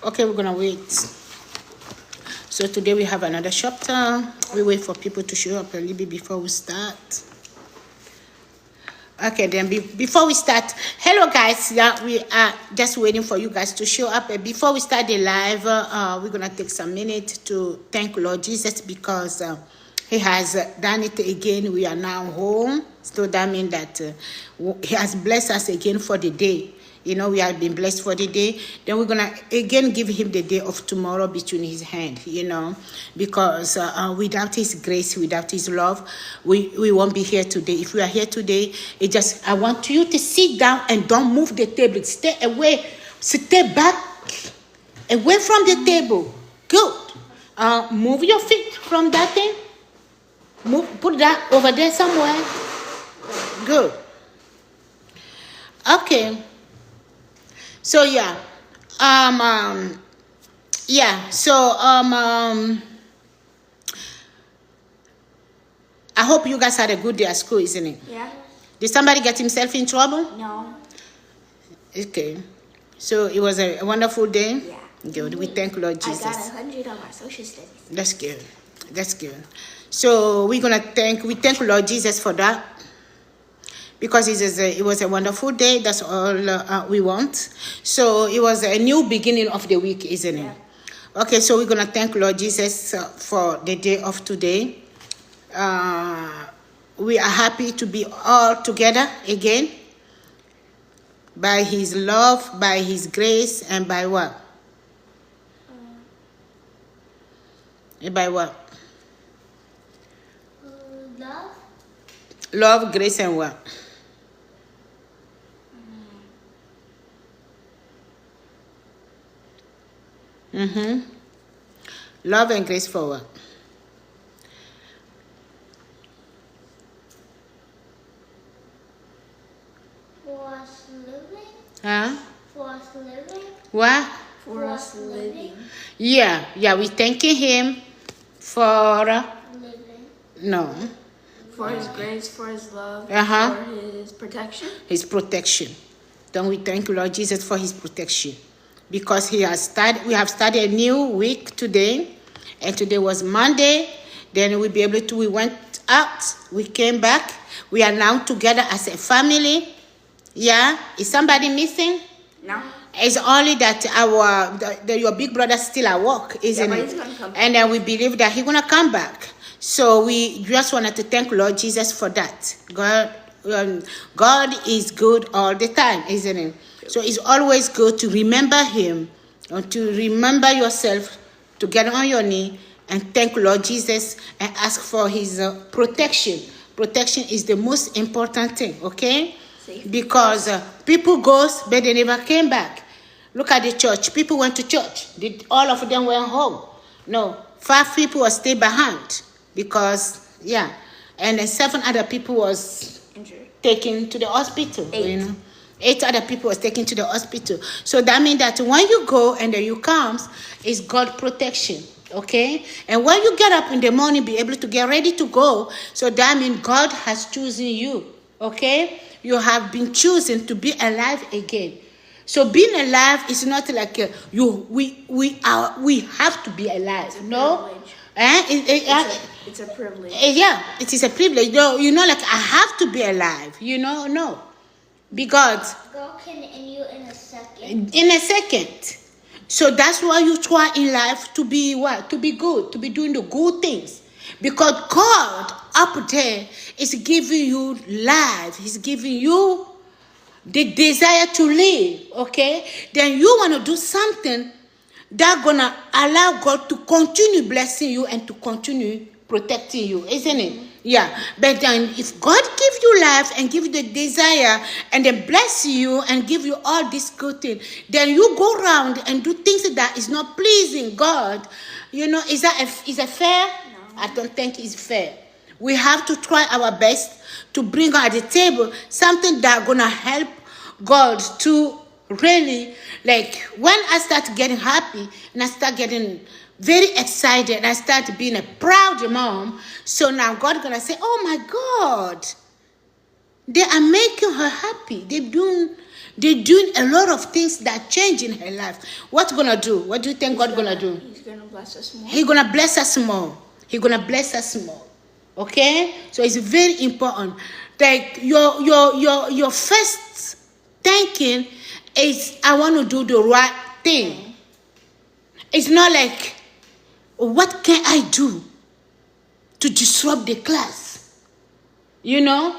Okay, we're gonna wait. So today we have another chapter. We wait for people to show up a little bit before we start. Okay, then before we start, hello guys. Yeah, we are just waiting for you guys to show up. Before we start the live, we're gonna take some minutes to thank Lord Jesus because He has done it again. We are now home. So that means that He has blessed us again for the day. You know, we have been blessed for the day. Then we're going to again give him the day of tomorrow between his hand, you know, because without his grace, without his love, we won't be here today. If we are here today, I want you to sit down and don't move the table. Stay away, stay back, away from the table. Good. Move your feet from that thing. Put that over there somewhere. Good. Okay. So yeah, I hope you guys had a good day at school, isn't it? Yeah. Did somebody get himself in trouble? No. Okay. So it was a wonderful day? Yeah. Good. We thank Lord Jesus. I got 100 on my social studies. That's good. That's good. So we thank Lord Jesus for that. Because it was a wonderful day. That's all we want. So it was a new beginning of the week, isn't it? Yeah. Okay, so we're going to thank Lord Jesus for the day of today. We are happy to be all together again. By his love, by his grace, and by what? By what? Love. Love, grace, and what? Love and grace for what? For us living. Huh? For us living. What? For us living. Yeah, we thanking him for Living. no. For his grace, for his love, Uh-huh. for his protection. His protection. Don't we thank Lord Jesus for his protection? Because we have started a new week today, and today was Monday. Then we went out, we came back. We are now together as a family. Yeah, is somebody missing? No. It's only that your big brother still at work, isn't but it? he's gonna come back. And then we believe that he's gonna come back. So we just wanted to thank Lord Jesus for that. God is good all the time, isn't it? So it's always good to remember him, or to remember yourself, to get on your knee and thank Lord Jesus and ask for his protection. Protection is the most important thing, okay? Safety. Because people goes, but they never came back. Look at the church. People went to church. All of them went home. No, 5 people were stay behind because, yeah. And then 7 other people was Injured. taken to the hospital. 8. You know? 8 other people was taken to the hospital. So that means that when you go and then you comes, it's God protection. Okay? And when you get up in the morning, be able to get ready to go. So that means God has chosen you. Okay? You have been chosen to be alive again. So being alive is not like we have to be alive. No? It's a privilege. Yeah, it is a privilege. No, like I have to be alive. No. Because God can end you in a second. in a second. So that's why you try in life to be what? To be good, to be doing the good things. Because God up there is giving you life. He's giving you the desire to live, okay? Then you want to do something that's going to allow God to continue blessing you and to continue protecting you, isn't it? Yeah. But then if God gives you life and give you the desire and then bless you and give you all this good thing, then you go around and do things that is not pleasing God. Is that fair? No. I don't think it's fair. We have to try our best to bring at the table something that's going to help God to really, like, when I start getting happy and I start getting very excited, I start being a proud mom. So now God gonna say, oh my God, They are making her happy. They're doing a lot of things that change in her life. What's gonna do? What do you think God's gonna do? He's gonna bless us more. He's gonna bless us more. He's gonna bless us more. Okay? So it's very important. Like your first thinking is, I want to do the right thing. It's not like, what can I do to disrupt the class? You know,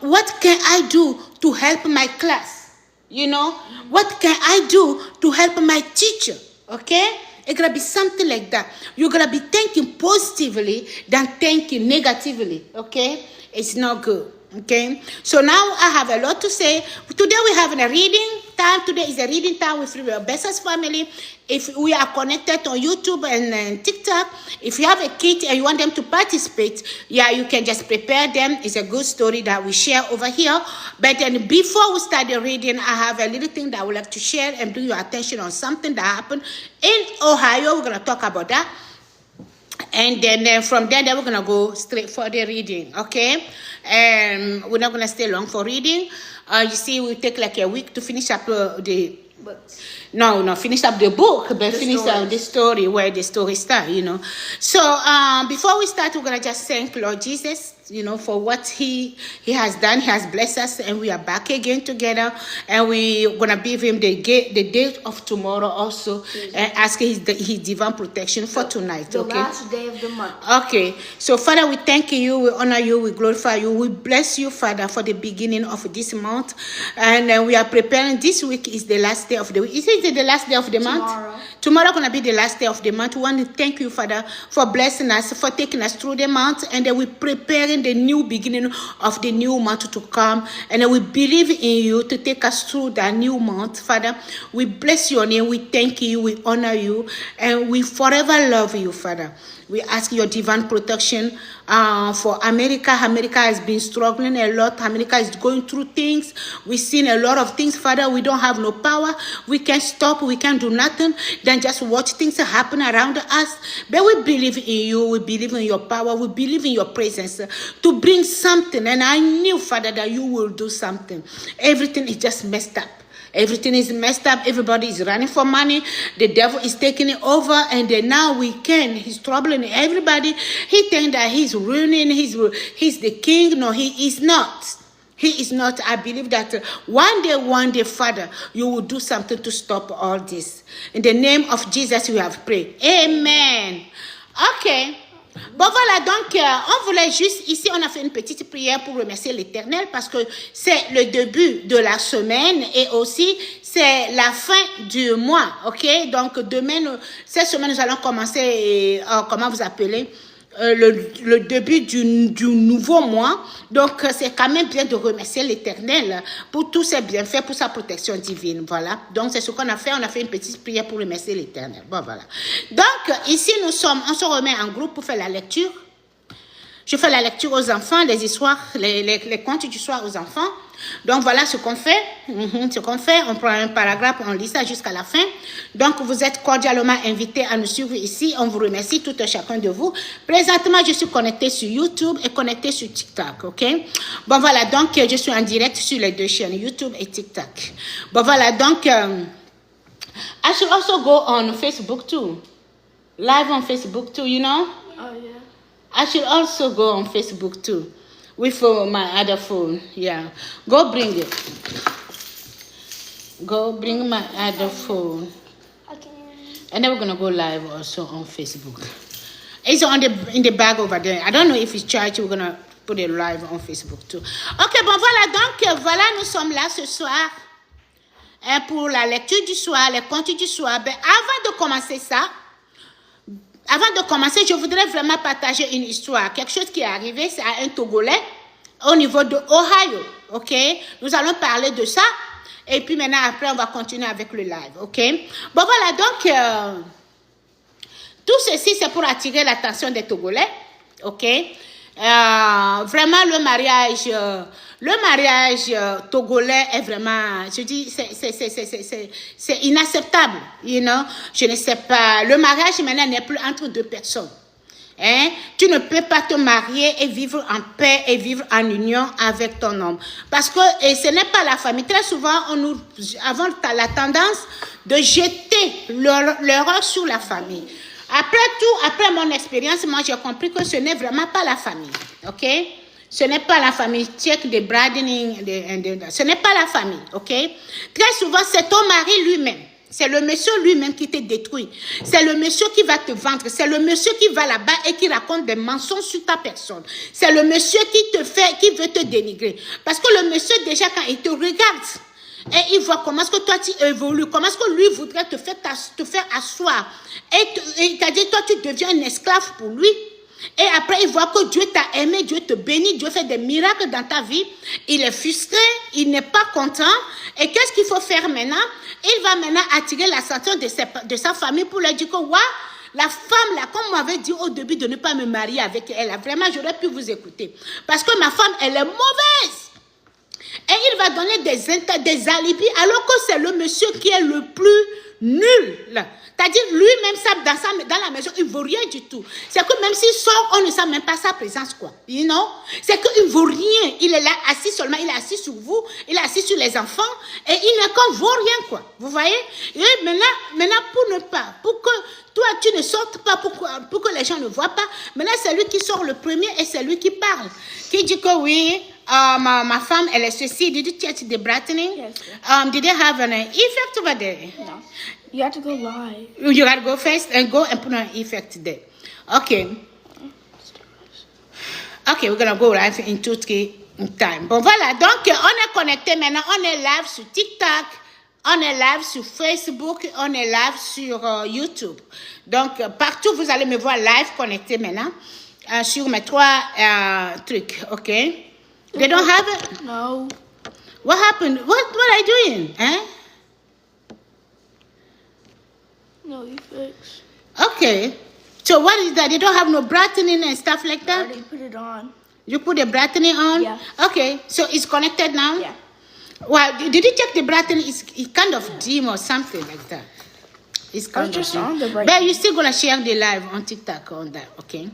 what can I do to help my class? What can I do to help my teacher? Okay? It's gonna be something like that. You're gonna be thinking positively than thinking negatively. Okay? It's not good. Okay, so now I have a lot to say. Today we have a reading time. Today is a reading time with your Besses family. If we are connected on YouTube and TikTok, if you have a kid and you want them to participate, yeah, you can just prepare them. It's a good story that we share over here. But then before we start the reading, I have a little thing that I would like to share and bring your attention on something that happened in Ohio. We're gonna talk about that. And then from there, we're going to go straight for the reading, okay? We're not going to stay long for reading. You see, we'll take like a week to finish up the... Books. No, finish up the book, but finish stories. the story, where the story starts, So before we start, we're going to just thank Lord Jesus, for what he has done. He has blessed us, and we are back again together, and we're going to give him the date of tomorrow also, and ask his divine protection for tonight, The okay? last day of the month. Okay, so Father, we thank you, we honor you, we glorify you, we bless you, Father, for the beginning of this month, and we are preparing. This week is the last day of the week. Is it the last day of the month? Tomorrow going to be the last day of the month. We want to thank you, Father, for blessing us, for taking us through the month, and then we're preparing the new beginning of the new month to come, and then we believe in you to take us through that new month, Father. We bless your name, we thank you, we honor you, and we forever love you, Father. We ask your divine protection for America. America has been struggling a lot. America is going through things. We've seen a lot of things, Father. We don't have no power. We can't stop. We can't do nothing than just watch things happen around us. But we believe in you. We believe in your power. We believe in your presence to bring something. And I knew, Father, that you will do something. Everything is just messed up. Everything is messed up. Everybody is running for money. The devil is taking it over, and then now he's troubling everybody. He thinks that he's ruining. He's the king. No, he is not. He is not. I believe that one day, Father, you will do something to stop all this. In the name of Jesus, we have prayed. Amen. Okay. Bon voilà, donc on voulait juste, ici on a fait une petite prière pour remercier l'Éternel parce que c'est le début de la semaine et aussi c'est la fin du mois, ok? Donc demain, cette semaine nous allons commencer, comment vous appelez? Le début du nouveau mois. Donc, c'est quand même bien de remercier l'Éternel pour tous ses bienfaits, pour sa protection divine. Voilà. Donc, c'est ce qu'on a fait. On a fait une petite prière pour remercier l'Éternel. Bon, voilà. Donc, ici, on se remet en groupe pour faire la lecture. Je fais la lecture aux enfants, les histoires, les contes du soir aux enfants. Donc, voilà ce qu'on fait. On prend un paragraphe, on lit ça jusqu'à la fin. Donc, vous êtes cordialement invités à nous suivre ici. On vous remercie, tout et chacun de vous. Présentement, je suis connectée sur YouTube et connectée sur TikTok, ok? Bon, voilà, donc, je suis en direct sur les deux chaînes, YouTube et TikTok. Bon, voilà, donc, I should also go on Facebook too. Live on Facebook too, you know? Oh, yeah. I should also go on Facebook too with my other phone. Yeah. Go bring it. Go bring my other phone. Okay. And then we're going to go live also on Facebook. It's in the bag over there. I don't know if it's charged. We're going to put it live on Facebook too. Ok, bon voilà. Donc, voilà, nous sommes là ce soir pour la lecture du soir, les contes du soir. Ben, avant de commencer ça, je voudrais vraiment partager une histoire. Quelque chose qui est arrivé, c'est à un Togolais au niveau de Ohio. OK? Nous allons parler de ça. Et puis maintenant, après, on va continuer avec le live. OK? Bon, voilà. Donc, tout ceci, c'est pour attirer l'attention des Togolais. OK? Vraiment, le mariage togolais est vraiment, je dis, c'est inacceptable, you know. Je ne sais pas. Le mariage maintenant n'est plus entre deux personnes. Hein? Tu ne peux pas te marier et vivre en paix et vivre en union avec ton homme. Parce que et ce n'est pas la famille. Très souvent, on nous avons la tendance de jeter l'erreur sur la famille. Après tout, après mon expérience, moi j'ai compris que ce n'est vraiment pas la famille. Ok? Ce n'est pas la famille. Check the broadening. Ce n'est pas la famille. Ok? Très souvent, c'est ton mari lui-même. C'est le monsieur lui-même qui te détruit. C'est le monsieur qui va te vendre. C'est le monsieur qui va là-bas et qui raconte des mensonges sur ta personne. C'est le monsieur qui veut te dénigrer. Parce que le monsieur, déjà, quand il te regarde et il voit comment est-ce que toi tu évolues, comment est-ce que lui voudrait te faire asseoir. Et il t'a dit, toi, tu deviens un esclave pour lui. Et après, il voit que Dieu t'a aimé, Dieu te bénit, Dieu fait des miracles dans ta vie. Il est frustré, il n'est pas content. Et qu'est-ce qu'il faut faire maintenant? Il va maintenant attirer l'attention de sa famille pour lui dire que, ouais, la femme là, comme on m'avait dit au début de ne pas me marier avec elle, vraiment, j'aurais pu vous écouter. Parce que ma femme, elle est mauvaise. Et il va donner des alibis alors que c'est le monsieur qui est le plus nul. C'est-à-dire, lui-même, dans la maison, il ne vaut rien du tout. C'est que même s'il sort, on ne sent même pas sa présence, quoi. You know? C'est qu'il ne vaut rien. Il est là, assis seulement, il est assis sur vous, il est assis sur les enfants, et il ne vaut rien, quoi. Vous voyez? Et maintenant, pour que toi, tu ne sortes pas, pour que les gens ne voient pas, maintenant, c'est lui qui sort le premier et c'est lui qui parle. Qui dit que oui, ma femme, elle est ceci. Did you check the brightening? Yes. Did they have an effect over there? No. You have to go live. You gotta go first and go and put an effect there. Okay. Okay, we're gonna go live in 2-3 time. Bon, voilà. Donc, on est connecté maintenant. On est live sur TikTok. On est live sur Facebook. On est live sur YouTube. Donc, partout, vous allez me voir live connecté maintenant sur mes 3 trucs. Okay. They don't have it? No. What happened? What are you doing? Hein? No, you fix. Okay. So what is that? They don't have no brightening and stuff like I that? already put it on. You put the brightening on? Yeah. Okay. So it's connected now? Yeah. Well, did you check the brightening? It's kind of dim or something like that. It's kind just of on the dim. brightening. But you're still going to share the live on TikTok on that, okay?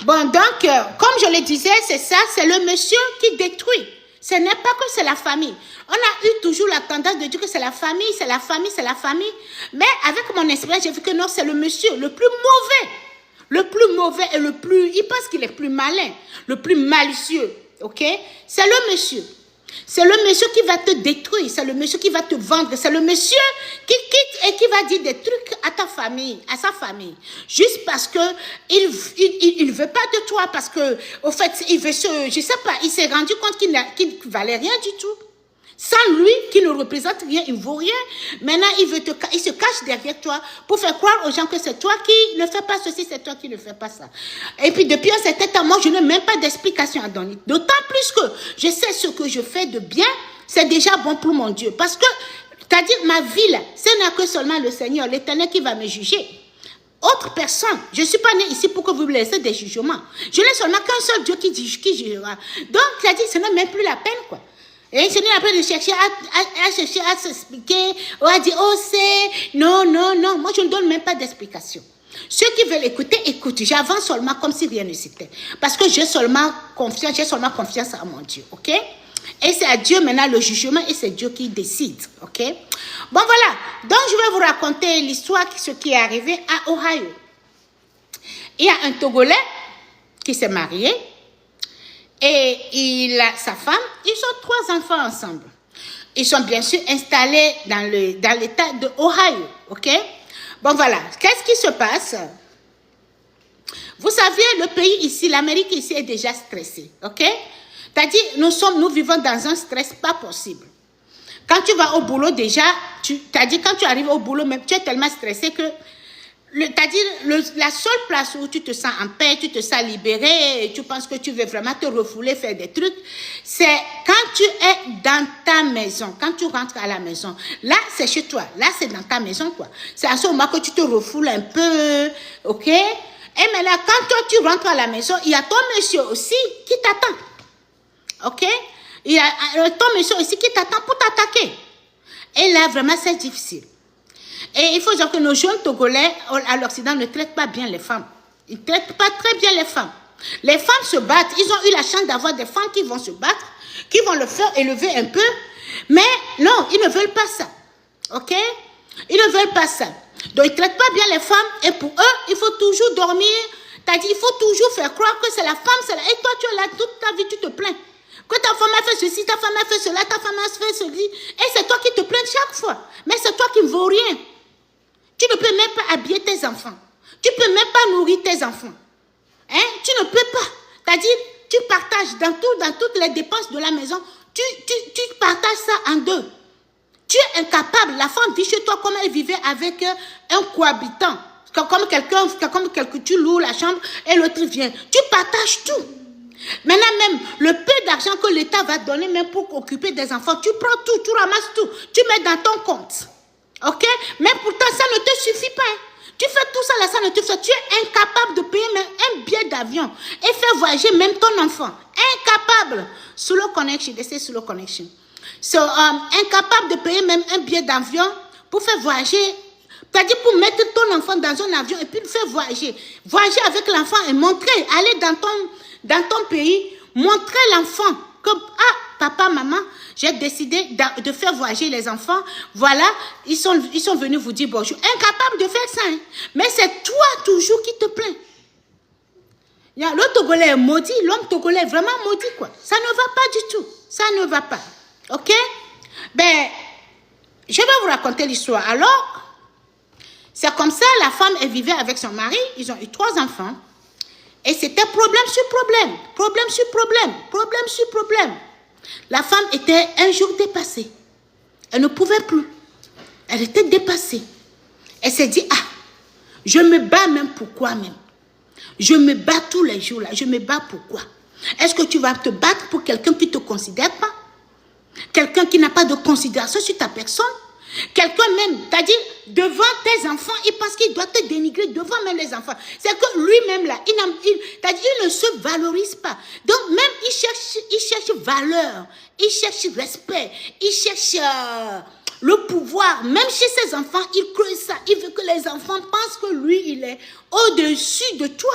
Bon, donc, comme je le disais, c'est ça, c'est le monsieur qui détruit. Ce n'est pas que c'est la famille. On a eu toujours la tendance de dire que c'est la famille, c'est la famille, c'est la famille. Mais avec mon expérience, j'ai vu que non, c'est le monsieur le plus mauvais. Le plus mauvais et le plus... Il pense qu'il est plus malin, le plus malicieux. Ok? C'est le monsieur. C'est le monsieur qui va te détruire. C'est le monsieur qui va te vendre. C'est le monsieur qui quitte et qui va dire des trucs à ta famille, à sa famille. Juste parce que il veut pas de toi. Parce que, au fait, il veut je sais pas, il s'est rendu compte qu'il ne valait rien du tout. Sans lui, qui ne représente rien, il ne vaut rien. Maintenant, il se cache derrière toi pour faire croire aux gens que c'est toi qui ne fais pas ceci, c'est toi qui ne fais pas ça. Et puis, depuis un certain temps, moi, je n'ai même pas d'explication à donner. D'autant plus que je sais ce que je fais de bien, c'est déjà bon pour mon Dieu. Parce que, c'est-à-dire, ma vie, là, ce n'est que seulement le Seigneur, l'Éternel qui va me juger. Autre personne. Je ne suis pas née ici pour que vous me laissiez des jugements. Je n'ai seulement qu'un seul Dieu qui jugera. Donc, c'est-à-dire, ce n'est même plus la peine, quoi. Et ce n'est après de chercher à s'expliquer, ou à dire, oh c'est, non. Moi, je ne donne même pas d'explication. Ceux qui veulent écouter, écoutent. J'avance seulement comme si rien ne s'était. Parce que j'ai seulement confiance à mon Dieu, ok? Et c'est à Dieu maintenant le jugement et c'est Dieu qui décide, ok? Bon, voilà. Donc, je vais vous raconter l'histoire, ce qui est arrivé à Ohio. Il y a un Togolais qui s'est marié. Et sa femme, ils ont 3 enfants ensemble. Ils sont bien sûr installés dans l'état de Ohio, ok? Bon, voilà. Qu'est-ce qui se passe? Vous savez, le pays ici, l'Amérique ici est déjà stressée, ok? C'est-à-dire, nous vivons dans un stress pas possible. Quand tu vas au boulot déjà, c'est-à-dire quand tu arrives au boulot, même, tu es tellement stressé que c'est-à-dire, la seule place où tu te sens en paix, tu te sens libéré, et tu penses que tu veux vraiment te refouler, faire des trucs, c'est quand tu es dans ta maison, quand tu rentres à la maison. Là, c'est chez toi. Là, c'est dans ta maison, quoi. C'est à ce moment que tu te refoules un peu, ok? Et maintenant, quand toi, tu rentres à la maison, il y a ton monsieur aussi qui t'attend, ok? Il y a ton monsieur aussi qui t'attend pour t'attaquer. Et là, vraiment, c'est difficile. Et il faut dire que nos jeunes Togolais à l'Occident ne traitent pas bien les femmes. Ils ne traitent pas très bien les femmes. Les femmes se battent. Ils ont eu la chance d'avoir des femmes qui vont se battre, qui vont le faire élever un peu. Mais non, ils ne veulent pas ça. Ok? Ils ne veulent pas ça. Donc, ils ne traitent pas bien les femmes. Et pour eux, il faut toujours dormir. C'est-à-dire, il faut toujours faire croire que c'est la femme. Et toi, tu es là toute ta vie, tu te plains. Que ta femme a fait ceci, ta femme a fait cela, ta femme a fait ceci. Et c'est toi qui te plains chaque fois. Mais c'est toi qui ne vaux rien. Tu ne peux même pas habiller tes enfants. Tu ne peux même pas nourrir tes enfants. Hein? Tu ne peux pas. C'est-à-dire, tu partages dans toutes les dépenses de la maison. Tu partages ça en deux. Tu es incapable. La femme vit chez toi comme elle vivait avec un cohabitant. Comme quelqu'un, tu loues la chambre et l'autre vient. Tu partages tout. Maintenant même, le peu d'argent que l'État va donner même pour occuper des enfants, tu prends tout, tu ramasses tout, tu mets dans ton compte. Ok? Mais pourtant, ça ne te suffit pas. Tu fais tout ça là, ça ne te suffit pas. Tu es incapable de payer même un billet d'avion et faire voyager même ton enfant. Incapable. Slow connection, they say slow connection. So, incapable de payer même un billet d'avion pour faire voyager. C'est-à-dire pour mettre ton enfant dans un avion et puis le faire voyager. Voyager avec l'enfant et montrer, aller dans ton pays, montrer l'enfant comme, ah, papa, maman, j'ai décidé de faire voyager les enfants. Voilà, ils sont venus vous dire bonjour. Incapable de faire ça. Hein. Mais c'est toi toujours qui te plains. Le Togolais est maudit, l'homme Togolais est vraiment maudit, quoi. Ça ne va pas du tout. Ça ne va pas. Ok? Ben, je vais vous raconter l'histoire. Alors, c'est comme ça, la femme, elle vivait avec son mari. Ils ont eu 3 enfants. Et c'était problème sur problème. Problème sur problème. Problème sur problème. La femme était un jour dépassée. Elle ne pouvait plus. Elle était dépassée. Elle s'est dit, ah, je me bats même pourquoi même. Je me bats tous les jours là. Je me bats pourquoi. Est-ce que tu vas te battre pour quelqu'un qui ne te considère pas? Quelqu'un qui n'a pas de considération sur ta personne? Quelqu'un même, c'est-à-dire devant tes enfants, il pense qu'il doit te dénigrer devant même les enfants. C'est que lui-même là, il ne se valorise pas. Donc même il cherche valeur, il cherche respect, il cherche le pouvoir. Même chez ses enfants, il creuse ça. Il veut que les enfants pensent que lui, il est au-dessus de toi.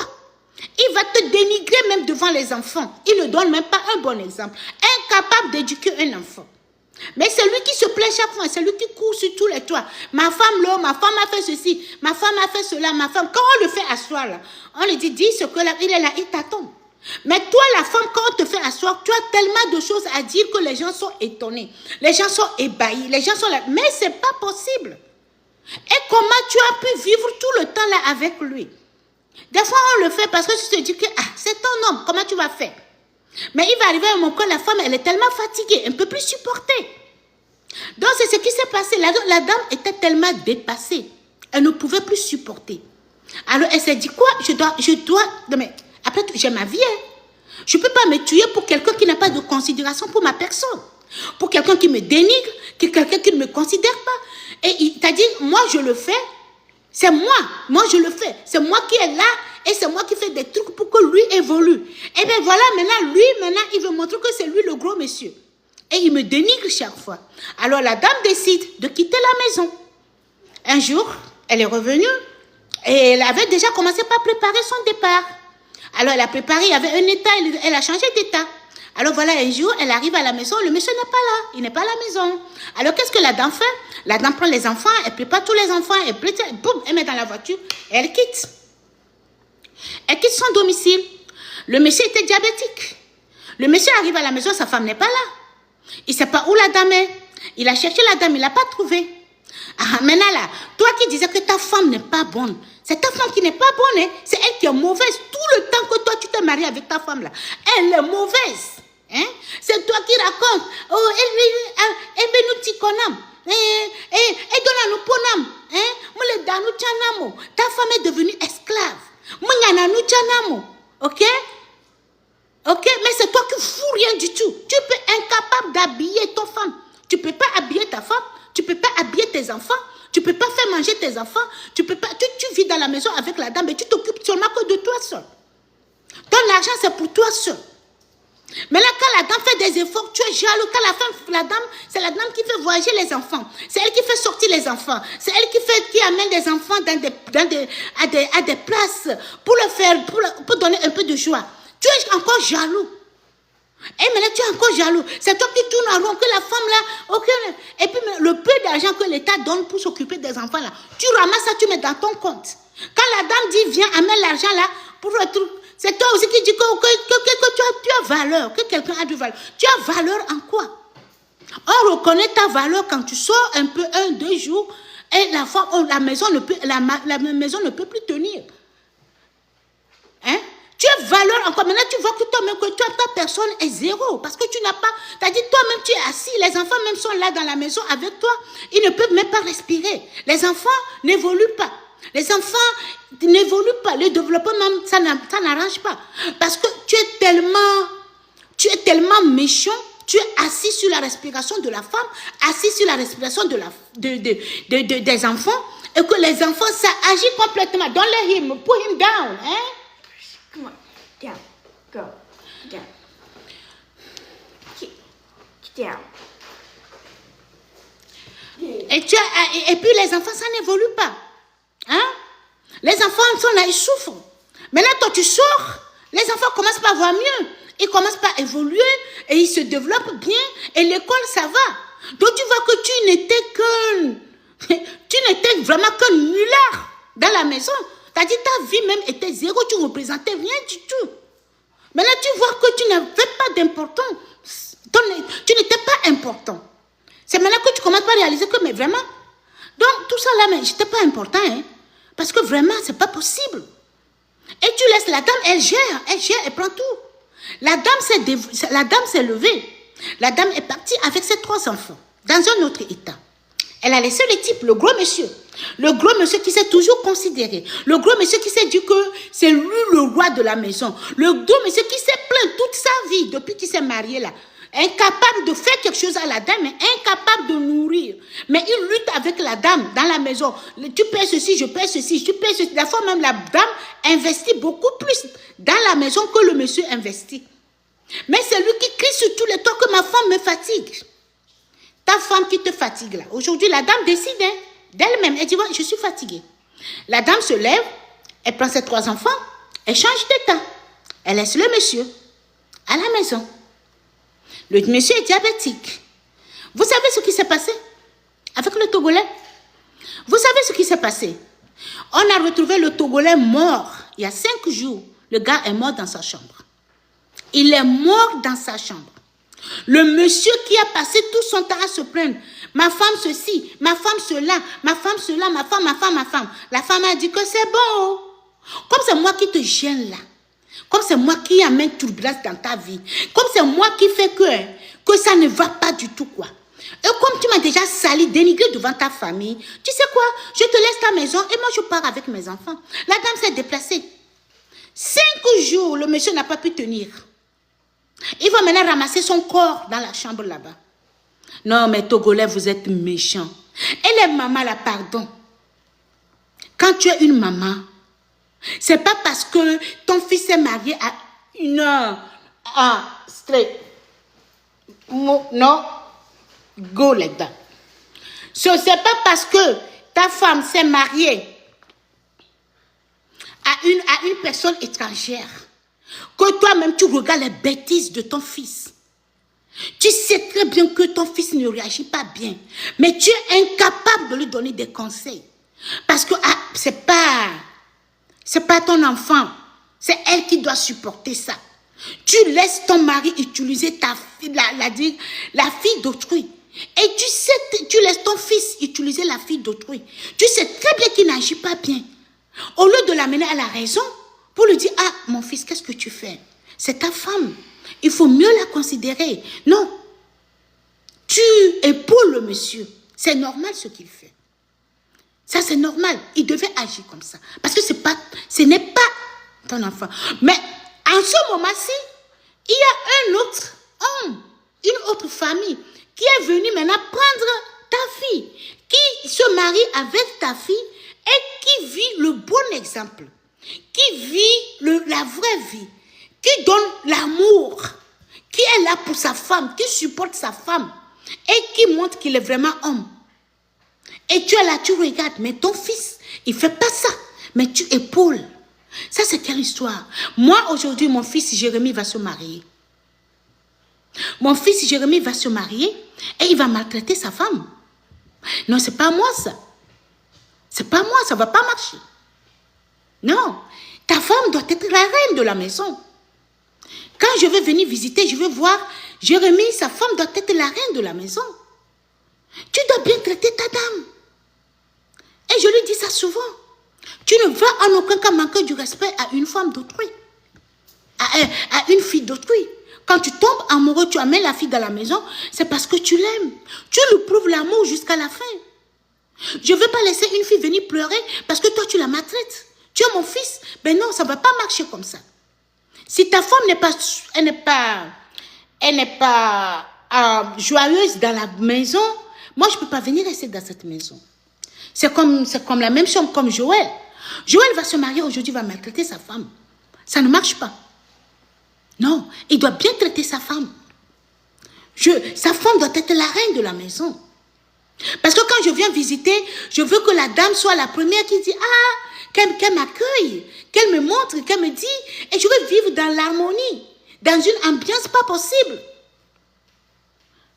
Il va te dénigrer même devant les enfants. Il ne donne même pas un bon exemple. Incapable d'éduquer un enfant. Mais c'est lui qui se plaint chaque fois, c'est lui qui court sur tous les toits. Ma femme là, ma femme a fait ceci, ma femme a fait cela, ma femme. Quand on le fait asseoir là, on lui dit ce que là, il est là, il t'attend. Mais toi la femme, quand on te fait asseoir, tu as tellement de choses à dire que les gens sont étonnés. Les gens sont ébahis, les gens sont là. Mais c'est pas possible. Et comment tu as pu vivre tout le temps là avec lui? Des fois on le fait parce que tu te dis que c'est ton homme, comment tu vas faire? Mais il va arriver un moment que la femme, elle est tellement fatiguée, elle ne peut plus supporter. Donc, c'est ce qui s'est passé. La dame était tellement dépassée. Elle ne pouvait plus supporter. Alors, elle s'est dit, quoi? Je dois... Non, mais après, j'ai ma vie. Hein. Je ne peux pas me tuer pour quelqu'un qui n'a pas de considération pour ma personne. Pour quelqu'un qui me dénigre, quelqu'un qui ne me considère pas. Et il t'a dit, moi, je le fais. C'est moi. Moi, je le fais. C'est moi qui est là. Et c'est moi qui fais des trucs pour que lui évolue. Et bien voilà, maintenant, il veut montrer que c'est lui le gros monsieur. Et il me dénigre chaque fois. Alors la dame décide de quitter la maison. Un jour, elle est revenue et elle avait déjà commencé par préparer son départ. Alors elle a préparé, il y avait un état, elle a changé d'état. Alors voilà, un jour, elle arrive à la maison, le monsieur n'est pas là, il n'est pas à la maison. Alors qu'est-ce que la dame fait? La dame prend les enfants, elle prépare tous les enfants, elle met dans la voiture et elle quitte. Elle quitte son domicile. Le monsieur était diabétique. Le monsieur arrive à la maison, sa femme n'est pas là. Il ne sait pas où la dame est. Il a cherché la dame, il ne l'a pas trouvée. Ah, maintenant là, toi qui disais que ta femme n'est pas bonne, c'est ta femme qui n'est pas bonne, hein? C'est elle qui est mauvaise. Tout le temps que toi tu t'es marié avec ta femme là, elle est mauvaise. Hein? C'est toi qui racontes. Oh, elle nous dit qu'on aime. Elle donne nous ponam. Ta femme est devenue esclave. Ok? Ok? Mais c'est toi qui fous rien du tout. Tu peux être incapable d'habiller ton femme. Tu ne peux pas habiller ta femme. Tu ne peux pas habiller tes enfants. Tu ne peux pas faire manger tes enfants. Tu peux pas. Tu vis dans la maison avec la dame et tu t'occupes seulement que de toi seul. Ton argent, c'est pour toi seul. Maintenant, quand la dame fait des efforts, tu es jaloux. Quand la dame, c'est la dame qui fait voyager les enfants. C'est elle qui fait sortir les enfants. C'est elle qui amène des enfants à des places pour le faire, pour donner un peu de joie. Tu es encore jaloux. Et maintenant, tu es encore jaloux. C'est toi qui tournes en rond, que la femme là, ok. Et puis, le peu d'argent que l'État donne pour s'occuper des enfants là, tu ramasses ça, tu mets dans ton compte. Quand la dame dit, viens, amène l'argent là, pour le truc, c'est toi aussi qui dis que tu as valeur, que quelqu'un a du valeur. Tu as valeur en quoi? On reconnaît ta valeur quand tu sors un peu, 1-2 jours, et la maison ne peut plus tenir. Hein? Tu as valeur encore. Maintenant, tu vois que toi-même, que ta personne est zéro. Parce que tu n'as pas... C'est-à-dire, toi-même, tu es assis. Les enfants même sont là dans la maison avec toi. Ils ne peuvent même pas respirer. Les enfants n'évoluent pas. Les enfants n'évoluent pas. Le développement même, ça n'arrange pas. Parce que tu es tellement méchant. Tu es assis sur la respiration de la femme, assis sur la respiration des enfants. Et que les enfants, ça agit complètement. Don't let him, put him down. Hein? Come on. Down. Go. Down. Get down. Et puis les enfants, ça n'évolue pas. Hein? Les enfants sont là, ils souffrent. Maintenant, toi, tu sors, les enfants commencent pas à voir mieux. Ils commencent pas à évoluer et ils se développent bien. Et l'école, ça va. Donc, tu vois que tu n'étais vraiment qu'un nulard dans la maison. C'est-à-dire, ta vie même était zéro, tu ne représentais rien du tout. Maintenant, tu vois que tu n'avais pas d'importance. Tu n'étais pas important. C'est maintenant que tu commences à réaliser que, mais vraiment, donc tout ça là, mais je n'étais pas important, hein, parce que vraiment, ce n'est pas possible. Et tu laisses la dame, elle gère, elle prend tout. La dame s'est levée. La dame est partie avec ses 3 enfants, dans un autre état. Elle a laissé le type, le gros monsieur. Le gros monsieur qui s'est toujours considéré. Le gros monsieur qui s'est dit que c'est lui le roi de la maison. Le gros monsieur qui s'est plaint toute sa vie depuis qu'il s'est marié là. Incapable de faire quelque chose à la dame, mais incapable de nourrir. Mais il lutte avec la dame dans la maison. Tu paies ceci, je paie ceci, tu paies ceci. La fois même, la dame investit beaucoup plus dans la maison que le monsieur investit. Mais c'est lui qui crie sur tous les toits que ma femme me fatigue. Ta femme qui te fatigue là. Aujourd'hui, la dame décide d'elle-même. Elle dit, ouais, je suis fatiguée. La dame se lève, elle prend ses 3 enfants, elle change d'état. Elle laisse le monsieur à la maison. Le monsieur est diabétique. Vous savez ce qui s'est passé avec le Togolais? Vous savez ce qui s'est passé? On a retrouvé le Togolais mort. Il y a 5 jours, le gars est mort dans sa chambre. Il est mort dans sa chambre. Le monsieur qui a passé tout son temps à se plaindre. Ma femme ceci, ma femme cela, ma femme cela, ma femme. La femme a dit que c'est bon. Comme c'est moi qui te gêne là. Comme c'est moi qui amène turbulence dans ta vie. Comme c'est moi qui fais que ça ne va pas du tout quoi. Et comme tu m'as déjà sali, dénigré devant ta famille, tu sais quoi? Je te laisse ta maison et moi je pars avec mes enfants. La dame s'est déplacée. 5 jours, le monsieur n'a pas pu tenir. Il va maintenant ramasser son corps dans la chambre là-bas. Non, mais Togolais, vous êtes méchants. Et les mamans là, pardon. Quand tu es une maman, c'est pas parce que ton fils est marié à une heure. Straight. Non. Go like that. So, c'est pas parce que ta femme s'est mariée à une personne étrangère que toi-même tu regardes les bêtises de ton fils. Tu sais très bien que ton fils ne réagit pas bien, mais tu es incapable de lui donner des conseils. Parce que c'est pas ton enfant, c'est elle qui doit supporter ça. Tu laisses ton mari utiliser la fille d'autrui. Et tu laisses ton fils utiliser la fille d'autrui. Tu sais très bien qu'il n'agit pas bien. Au lieu de l'amener à la raison, pour lui dire, mon fils, qu'est-ce que tu fais? C'est ta femme. Il faut mieux la considérer. Non. Tu épaules le monsieur. C'est normal ce qu'il fait. Ça, c'est normal. Il devait agir comme ça. Parce que ce n'est pas ton enfant. Mais en ce moment-ci, il y a un autre homme, une autre famille qui est venue maintenant prendre ta fille, qui se marie avec ta fille et qui vit le bon exemple, qui vit la vraie vie, qui donne l'amour, qui est là pour sa femme, qui supporte sa femme et qui montre qu'il est vraiment homme. Et tu es là, tu regardes, mais ton fils, il ne fait pas ça, mais tu épaules. Ça, c'est quelle histoire? Moi, aujourd'hui, mon fils Jérémie va se marier. Mon fils Jérémie va se marier et il va maltraiter sa femme. Non, c'est pas moi ça. C'est pas moi, ça va pas marcher. Non, ta femme doit être la reine de la maison. Quand je vais venir visiter, je vais voir Jérémie, sa femme doit être la reine de la maison. Tu dois bien traiter ta dame. Et je lui dis ça souvent. Tu ne vas en aucun cas manquer du respect à une femme d'autrui. À une fille d'autrui. Quand tu tombes amoureux, tu amènes la fille dans la maison, c'est parce que tu l'aimes. Tu lui prouves l'amour jusqu'à la fin. Je ne vais pas laisser une fille venir pleurer parce que toi, tu la maltraites. Tu es mon fils. Ben non, ça ne va pas marcher comme ça. Si ta femme n'est pas joyeuse dans la maison, moi, je ne peux pas venir rester dans cette maison. C'est comme la même chose comme Joël. Joël va se marier aujourd'hui, va maltraiter sa femme. Ça ne marche pas. Non, il doit bien traiter sa femme. Sa femme doit être la reine de la maison. Parce que quand je viens visiter, je veux que la dame soit la première qui dit, qu'elle m'accueille, qu'elle me montre, qu'elle me dit, et je veux vivre dans l'harmonie, dans une ambiance pas possible.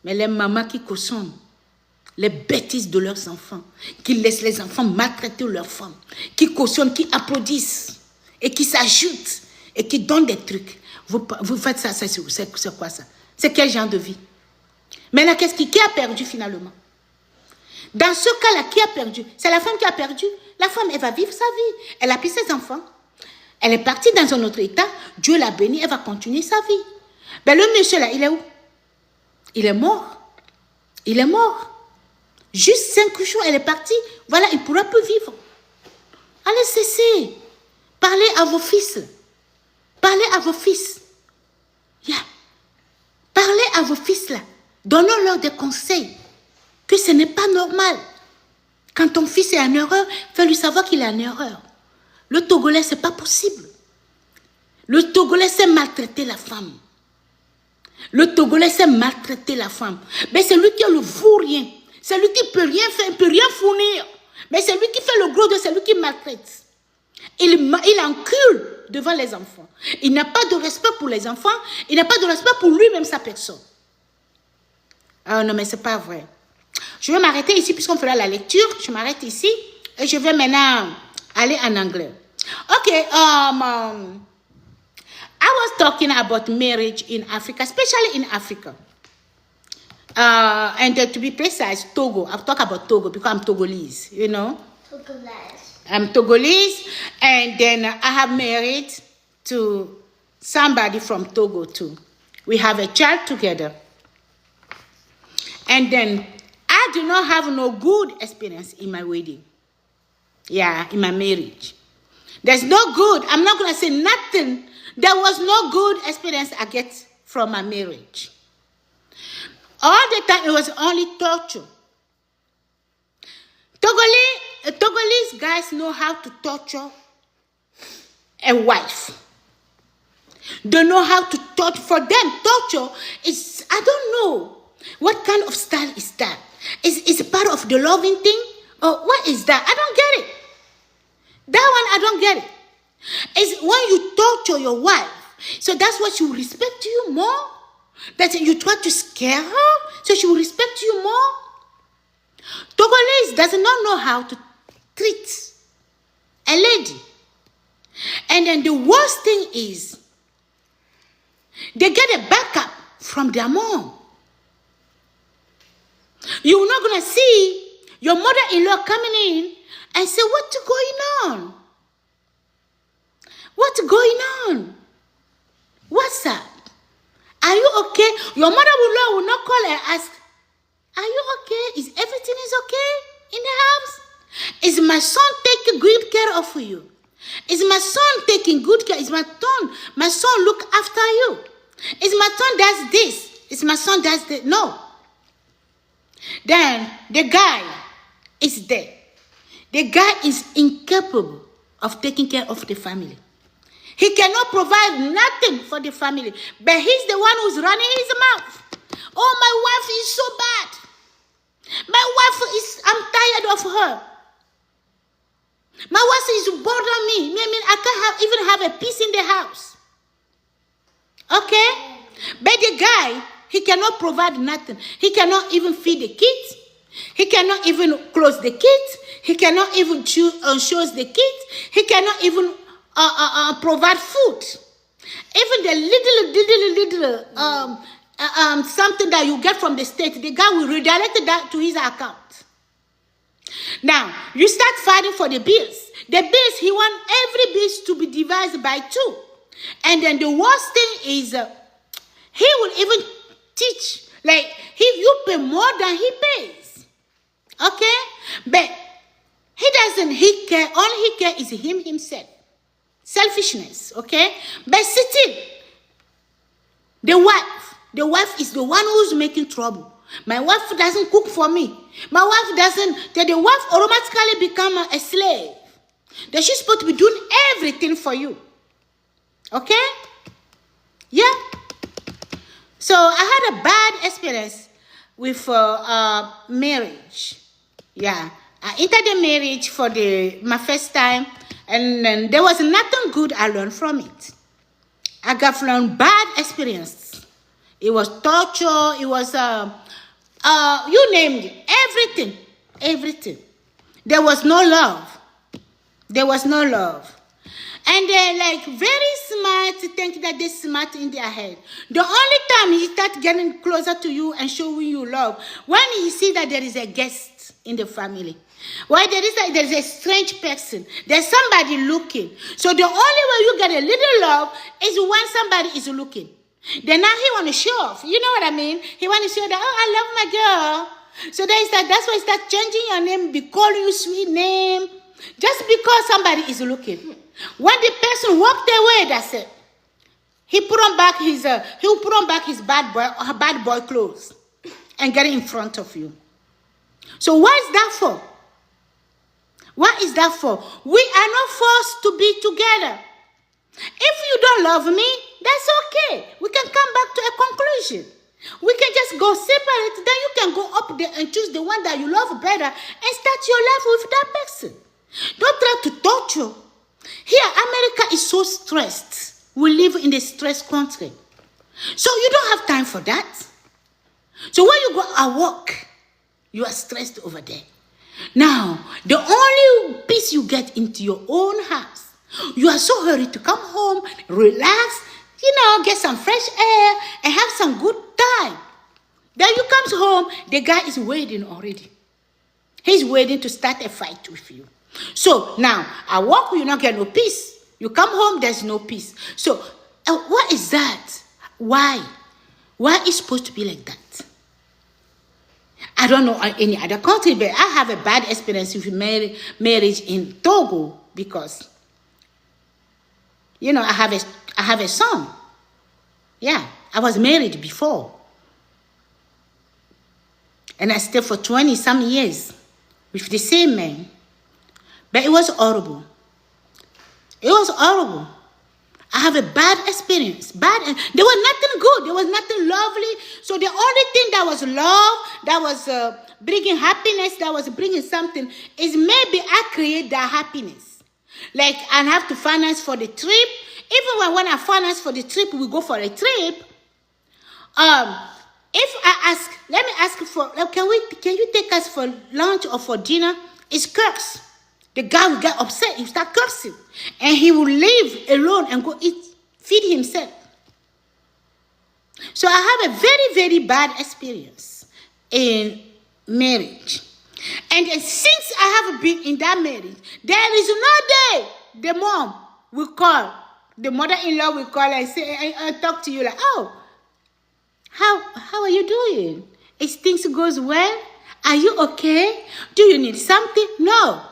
Mais les mamans qui cautionnent les bêtises de leurs enfants, qui laissent les enfants maltraiter leurs femmes, qui cautionnent, qui applaudissent, et qui s'ajoutent, et qui donnent des trucs. Vous faites ça, c'est quoi ça? C'est quel genre de vie? Maintenant, qui a perdu finalement? Dans ce cas-là, qui a perdu? C'est la femme qui a perdu. La femme, elle va vivre sa vie. Elle a pris ses enfants. Elle est partie dans un autre état. Dieu l'a bénie, elle va continuer sa vie. Ben, le monsieur là, il est où? Il est mort. Il est mort. Juste 5 jours, elle est partie. Voilà, il ne pourra plus vivre. Allez, cessez. Parlez à vos fils. Parlez à vos fils. Yeah. Parlez à vos fils là. Donnons-leur des conseils. Que ce n'est pas normal. Quand ton fils est en erreur, fais-lui savoir qu'il est en erreur. Le Togolais, ce n'est pas possible. Le Togolais sait maltraiter la femme. Le Togolais sait maltraiter la femme. Mais c'est lui qui ne vaut rien. C'est lui qui ne peut rien faire, ne peut rien fournir. Mais c'est lui qui fait le gros de celui qui maltraite. Il encule devant les enfants. Il n'a pas de respect pour les enfants. Il n'a pas de respect pour lui-même, sa personne. Ah non, mais ce n'est pas vrai. Je vais m'arrêter ici puisqu'on fera la lecture. Je m'arrête ici et je vais maintenant aller en anglais. Okay, I was talking about marriage in Africa, especially in Africa. And to be precise, Togo. I'll talk about Togo because I'm Togolese, you know. Togolese. I'm Togolese, and then I have married to somebody from Togo too. We have a child together. And then I do not have no good experience in my wedding. Yeah, in my marriage. There's no good. I'm not going to say nothing. There was no good experience I get from my marriage. All the time, it was only torture. Togolese guys know how to torture a wife. They know how to torture. For them, torture is, I don't know. What kind of style is that? Is it part of the loving thing? Or what is that? I don't get it. That one, I don't get it. It's when you torture your wife. So that's why she will respect you more. That you try to scare her, so she will respect you more. Togolese does not know how to treat a lady. And then the worst thing is, they get a backup from their mom. You're not going to see your mother-in-law coming in and say, what's going on? What's going on? What's up? Are you okay? Your mother-in-law will not call and ask, are you okay? Is everything is okay in the house? Is my son taking good care of you? Is my son taking good care? Is my son look after you? Is my son does this? Is my son does that? No. Then the guy is there. The guy is incapable of taking care of the family. He cannot provide nothing for the family. But he's the one who's running his mouth. Oh, my wife is so bad. My wife is, I'm tired of her. My wife is bothering me. I mean, I can't even have a peace in the house. Okay? But the guy, he cannot provide nothing. He cannot even feed the kids. He cannot even clothe the kids. He cannot even shows the kids. He cannot even provide food. Even the little something that you get from the state, the guy will redirect that to his account. Now, you start fighting for the bills. The bills, he wants every bill to be divided by 2. And then the worst thing is, he will even teach, like, you pay more than he pays. Okay? But he care, all he care is himself. Selfishness, okay? But still, the wife is the one who's making trouble. My wife doesn't cook for me. My wife doesn't, the wife automatically become a slave. That she's supposed to be doing everything for you. Okay? Yeah. So I had a bad experience with marriage. Yeah. I entered the marriage for my first time, and then there was nothing good I learned from it. I got from bad experience. It was torture. It was you named it, everything. There was no love. And they're like very smart, think that they're smart in their head. The only time he start getting closer to you and showing you love, when he see that there is a guest in the family. Why there is a strange person. There's somebody looking. So the only way you get a little love is when somebody is looking. Then now he want to show off. You know what I mean? He want to show that, oh, I love my girl. So that's why he start changing your name, be calling you sweet name. Just because somebody is looking. When the person walked away, that's it. He put on back his bad boy clothes and get in front of you. So what is that for? What is that for? We are not forced to be together. If you don't love me, that's okay. We can come back to a conclusion. We can just go separate. Then you can go up there and choose the one that you love better and start your life with that person. Don't try to torture. Here, America is so stressed. We live in a stressed country. So you don't have time for that. So when you go at work, you are stressed over there. Now, the only peace you get into your own house, you are so hurried to come home, relax, get some fresh air, and have some good time. Then you come home, the guy is waiting already. He's waiting to start a fight with you. So now, at work, you not get no peace. You come home, there's no peace. So, what is that? Why? Why is it supposed to be like that? I don't know any other country, but I have a bad experience with marriage in Togo because, I have a son. Yeah, I was married before. And I stayed for 20-some years with the same man. But it was horrible. It was horrible. I have a bad experience. There was nothing good. There was nothing lovely. So the only thing that was love, that was bringing happiness, that was bringing something, is maybe I create that happiness. Like I have to finance for the trip. Even when I finance for the trip, we go for a trip. If I ask, let me ask for, can you take us for lunch or for dinner? It's curse. The guy will get upset. He will start cursing. And he will leave alone and go feed himself. So I have a very, very bad experience in marriage. And since I have been in that marriage, there is no day the mom will call, the mother-in-law will call and say, and talk to you like, oh, how are you doing? Is things goes well? Are you okay? Do you need something? No.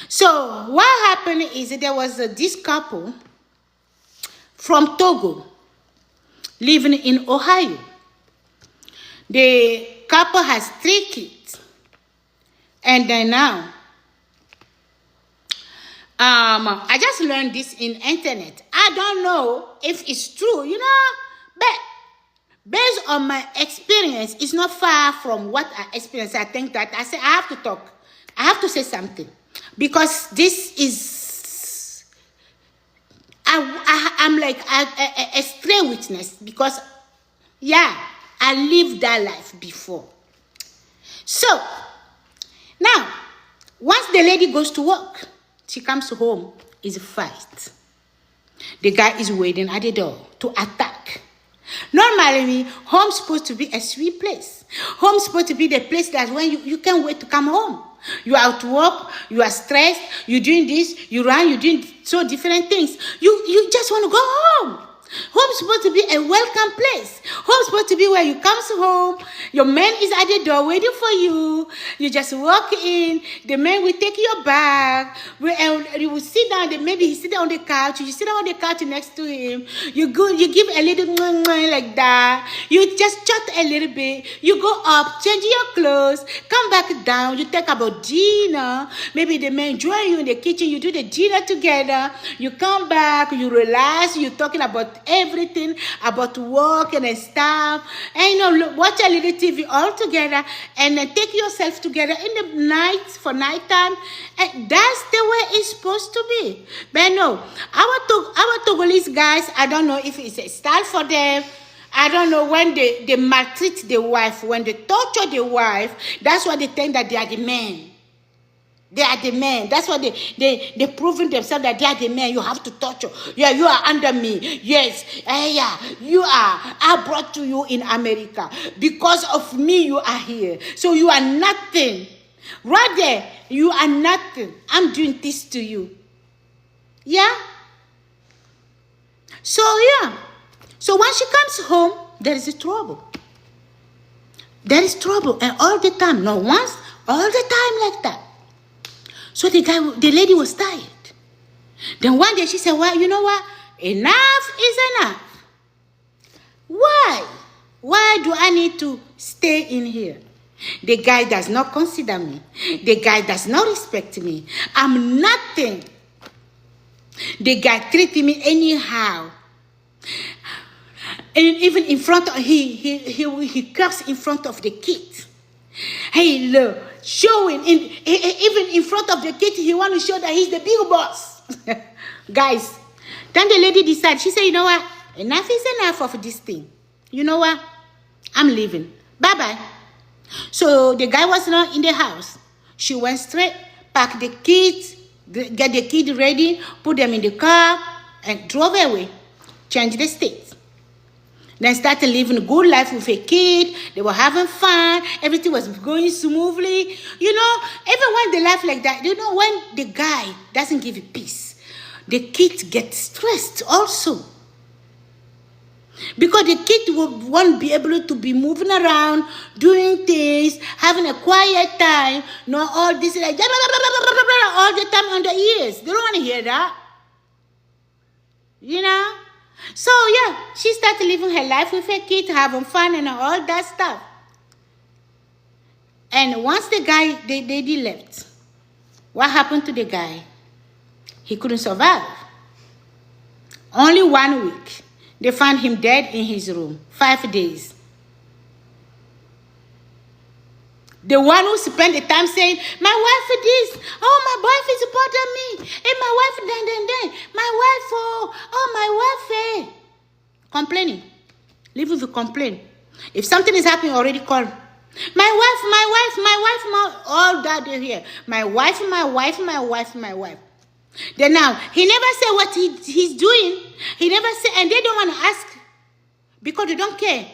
So what happened is that there was this couple from Togo living in Ohio. The couple has 3 kids. And then now, I just learned this in internet. I don't know if it's true, but based on my experience, it's not far from what I experienced. I think that I say I have to talk. I have to say something because this is I'm like a stray witness because I lived that life before. So now, once the lady goes to work, she comes home, is a fight. The guy is waiting at the door to attack. Normally, home's supposed to be a sweet place. Home's supposed to be the place that when you can't wait to come home. You are at work, you are stressed, you're doing this, you run, you're doing so different things. You just want to go home. Home's supposed to be a welcome place. Home's supposed to be where you come home. Your man is at the door waiting for you. You just walk in. The man will take your bag. And you will sit down. Maybe he sit down on the couch. You sit down on the couch next to him. You give a little like that. You just chat a little bit. You go up, change your clothes, come back down. You talk about dinner. Maybe the man join you in the kitchen. You do the dinner together. You come back. You relax. You're talking about everything, about work and stuff, and watch a little TV all together, and then take yourself together in the night for nighttime, and that's the way it's supposed to be. But no, our Togolese guys, I don't know if it's a style for them. I don't know, when they maltreat the wife, when they torture the wife, that's why they think that they are the men. They are the men. That's why they proving themselves that they are the men. You have to torture. Yeah, you are under me. Yes. You are. I brought to you in America. Because of me, you are here. So you are nothing. Right there, you are nothing. I'm doing this to you. Yeah? So, So when she comes home, there is a trouble. There is trouble. And all the time. Not once, all the time like that. So the lady was tired. Then one day she said, well, you know what? Enough is enough. Why? Why do I need to stay in here? The guy does not consider me. The guy does not respect me. I'm nothing. The guy treating me anyhow. And even in front of, he cursed in front of the kid. Hey, look, showing even in front of the kid, he want to show that he's the big boss. Guys, then the lady decided, she said, you know what? Enough is enough of this thing. You know what? I'm leaving. Bye-bye. So the guy was not in the house. She went straight, packed the kids, get the kid ready, put them in the car, and drove away. Changed the state. Then started living a good life with a kid. They were having fun. Everything was going smoothly. Even when they laugh like that, when the guy doesn't give you peace, the kid gets stressed also. Because the kid won't be able to be moving around, doing things, having a quiet time, not all this like all the time on the ears. They don't want to hear that. So, she started living her life with her kid, having fun and all that stuff. And once the lady left, what happened to the guy? He couldn't survive. Only 1 week, they found him dead in his room. 5 days. The one who spent the time saying, my wife is this, my wife is supporting me, and my wife, then, my wife, my wife, complaining. Live with the complaint. If something is happening, already call. My wife, all that they hear. My wife. Then now, he never said what he's doing. He never said, and they don't want to ask because they don't care.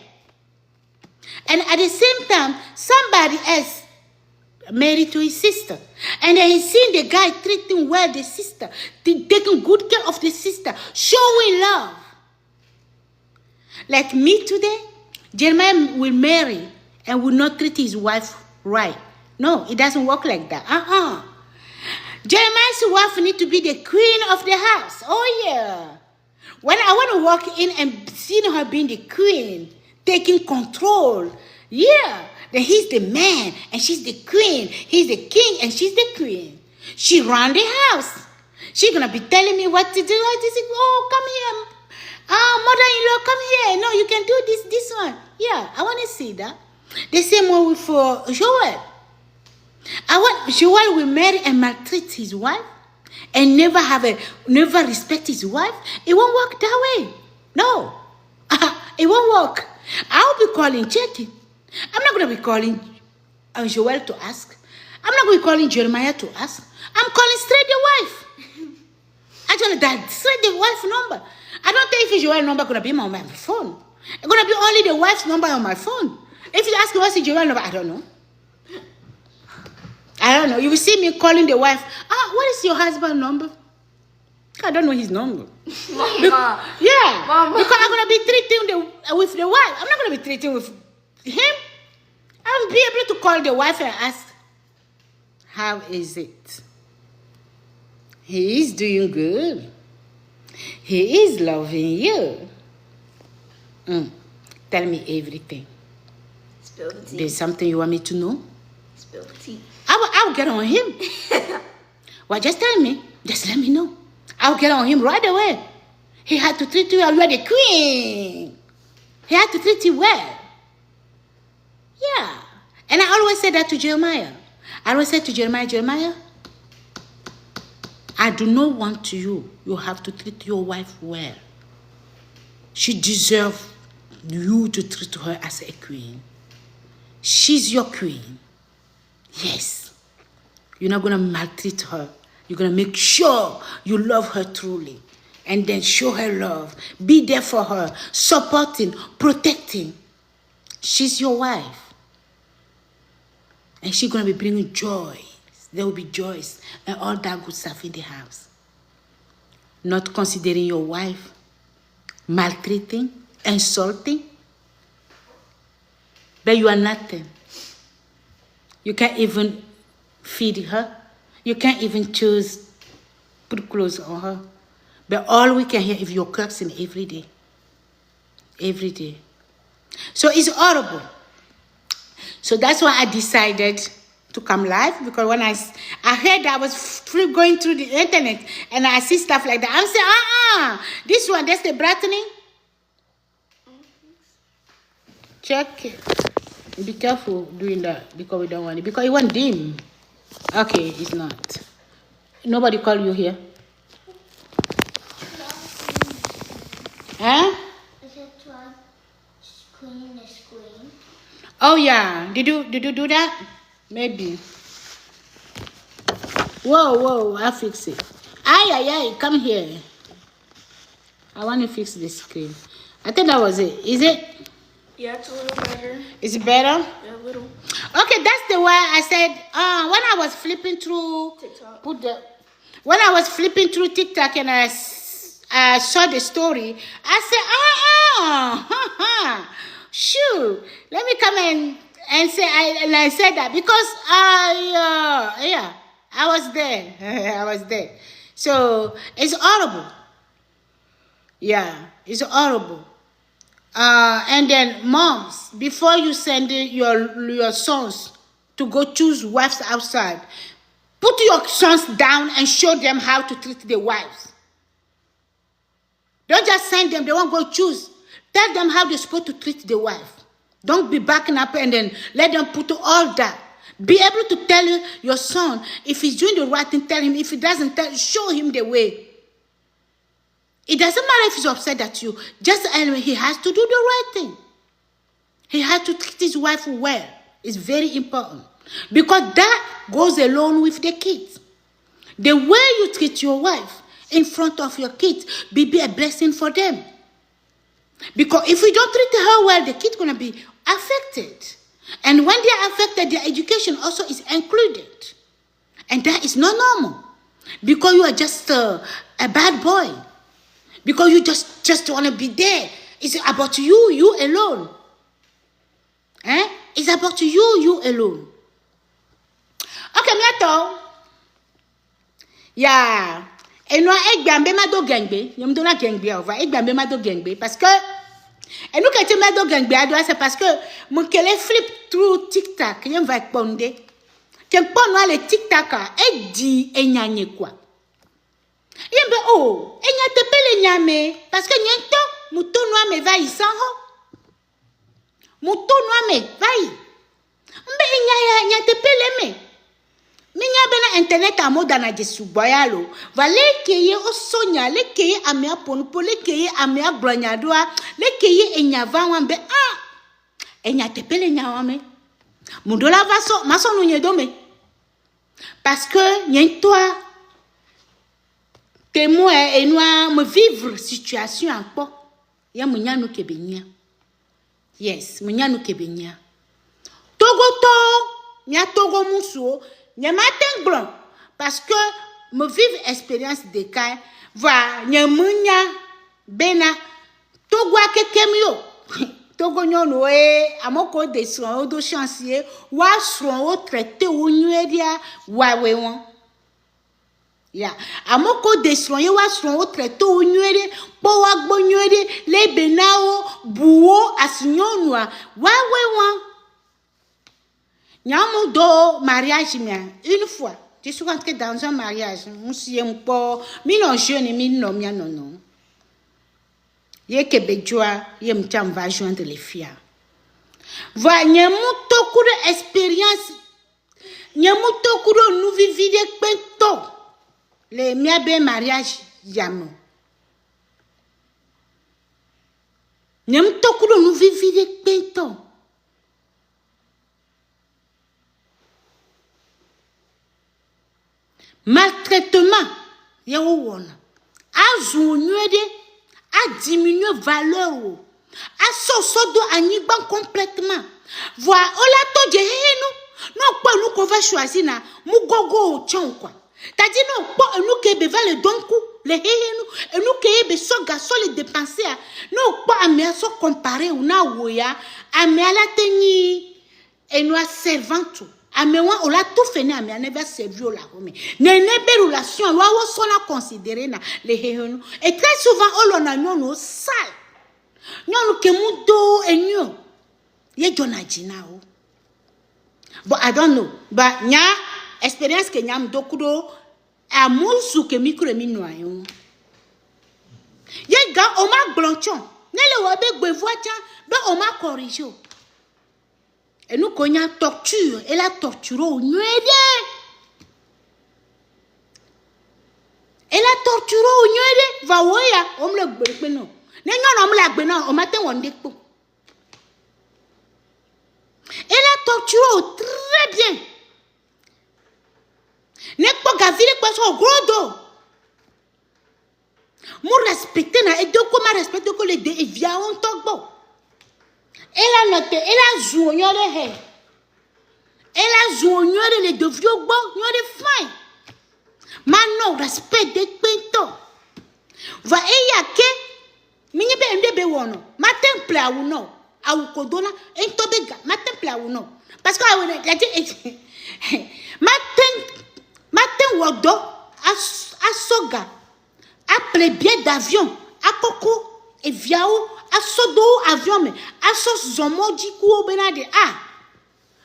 And at the same time, somebody else married to his sister. And then he's seen the guy treating well the sister, taking good care of the sister, showing love. Like me today, Jeremiah will marry and will not treat his wife right. No, it doesn't work like that. Jeremiah's wife needs to be the queen of the house. Oh, yeah. When I want to walk in and see her being the queen, taking control, then he's the man and she's the queen. He's the king and she's the queen. She runs the house. She's gonna be telling me what to do. Oh, come here. Mother-in-law, come here. No, you can do this one. Yeah, I want to see that. The same way with Joel. Joel will marry and maltreat his wife and never respect his wife. It won't work that way. No, it won't work. I'll be calling checking. I'm not going to be calling Joel to ask. I'm not going to be calling Jeremiah to ask. I'm calling straight the wife. Actually, that's straight the wife number. I don't think if Joel's number going to be on my phone. It's going to be only the wife's number on my phone. If you ask me what's the Joel's number, I don't know. You will see me calling the wife. What is your husband's number? I don't know his number. Mama. Yeah. Mama. Because I'm going to be treating with the wife. I'm not going to be treating with him. I'll be able to call the wife and ask, how is it? He is doing good. He is loving you. Tell me everything. Spill the tea. There's something you want me to know? Spill the tea. I'll get on him. Well, just tell me. Just let me know. I'll get on him right away. He had to treat you well. You are the queen. He had to treat you well. Yeah. And I always say that to Jeremiah. I always say to Jeremiah, I do not want you. You have to treat your wife well. She deserves you to treat her as a queen. She's your queen. Yes. You're not going to maltreat her. You're going to make sure you love her truly. And then show her love. Be there for her. Supporting, protecting. She's your wife. And she's going to be bringing joy. There will be joys and all that good stuff in the house. Not considering your wife maltreating, insulting. But you are nothing. You can't even feed her. You can't even choose, put clothes on her. But all we can hear is your cursing every day. Every day. So it's horrible. So that's why I decided to come live, because when I heard that I was going through the internet and I see stuff like that, I'm saying, this one, that's the brightening. Check it. Be careful doing that, because we don't want it. Because it won't dim. Okay, it's not. Nobody call you here? Huh? I said try clean the screen. Oh yeah. Did you do that? Maybe. Whoa, I'll fix it. Aye, come here. I want to fix the screen. I think that was it. Is it? Yeah, it's a little better. Is it better? Yeah, a little. Okay, that's the way I said, when I was flipping through TikTok. When I was flipping through TikTok and I saw the story, I said, shoot, let me come and say, I said that because I was there. I was there. So it's horrible. Yeah, it's horrible. And then moms, before you send your sons to go choose wives outside, put your sons down and show them how to treat their wives. Don't just send them, they won't go choose. Tell them how they're supposed to treat the wife. Don't be backing up and then let them put all that. Be able to tell your son, if he's doing the right thing, tell him. If he doesn't, show him the way. It doesn't matter if he's upset at you. Just he has to do the right thing. He has to treat his wife well. It's very important. Because that goes along with the kids. The way you treat your wife in front of your kids be a blessing for them. Because if we don't treat her well, the kid's going to be affected. And when they are affected, their education also is included. And that is not normal. Because you are just a bad boy. Because you just want to be there. It's about you alone. It's about you alone. Okay, miato. Yeah. Et nous egbe mado gengbe, yom do la gengbe over egbe mado gengbe parce que et nous quand tu mado gengbe ado c'est parce que mon kele flip through TikTok, yom va pondé. Ken pon no le TikTok e di enyanye kwa. Yembe oh, enya tepele nyame parce que nyento mutono ame va isanho. Mutono ame vai. Mbe enya tepele me. Minya bena internet amoda na jesu boyalo. Va lekeye osonya, lekeye ame aponpo, lekeye ame abranyadwa, lekeye enya vanwa mbe enya tepele nyawame. Mudola vaso maso no nyedome. Parce que nyentoi témoin et nous me vivre situation encore. Ya munyanu kebenya. Yes, munyanu kebenya. Togo to, nya togo muso, nya matin blanc. Parce que me vivre expérience de cas, va nya munya bena togo akekemio. Togo nyono amoko de soin do chancier, wa soin o traité o nuedia wa wewon. Ya amoko destroye wa sron o treto onwere po wa gbonwere le benao buo asinyonwa wa wewan nyamu do mariage mia une fois je suis rentrée dans un mariage monsieur mpo mi non jeune mi non mia non ye kebejwa ye mcham va joindre les filles va nyamu tokuru expérience nyamu tokuru nous vivide pento les miens ben mariage yamo. Nyam tokuro nous vivre pento. Maltraitement, yawo wona. Azu nyede, a diminuer valeur. A sosodo anigban complètement. Voilà, ola to jehenu. Non pas nous qu'on va choisir na mugogo chon quoi. T'as dit non, pas nous qui va le don coup, les nous, et nous qui be so garçon les dépenser, non pas à me so comparer ou na woya, à me la teni, et nous a servante, à me on l'a tout fait, à me never servi au la home. N'est pas relation, ou à son a considéré na les nous, et très souvent on a nous sale, nous que mudo et nous, ye jonajina o. But I don't know, but nya. Expérience que nyam dokudo a musu ke mikro mi noyon ye ga o ma glonchon nele wo be gbevoatia be o ma corriger et nous konya torture et la torture o nuede et la torture o nuede va woya o me gbe no ne nyon o me la gbe na o ma ten wonde po et la torture o très bien. N'est pas gavire quoi son gros dos. Mon respecter na et de comment respecter que les deux via on togbo. Elle a noté, elle a joué he. Elle a joué les deux vieux bon, nyore fine. Maintenant respect des pento. Va e yake minye be ndebe wono. Matin pla ou non. A ou kodona en tobega matin pla ou non. Parce que la dit matin wodo a soga a plébien d'avion a coco et viao a sodo avion mais a sos zomo diku obenade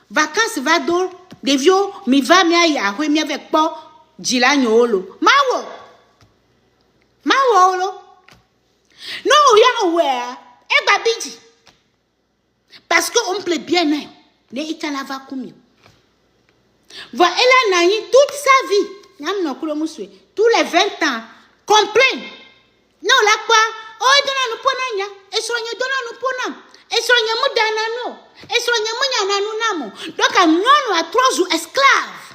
vacances va do devio mi va mi aya hwe mi avec po jila nyolo mawo lo no ya owe e babiji parce que on plaît bien ne itala va combien. Voilà, elle a nani toute sa vie. Tous les 20 ans. Complet. Non, là quoi? Oh, donna nous ponanya. Et soigne donna nous ponam. Et soigne moudana no. Et soigne moudana nous namo. Donc, à nous, à 3 jours esclaves.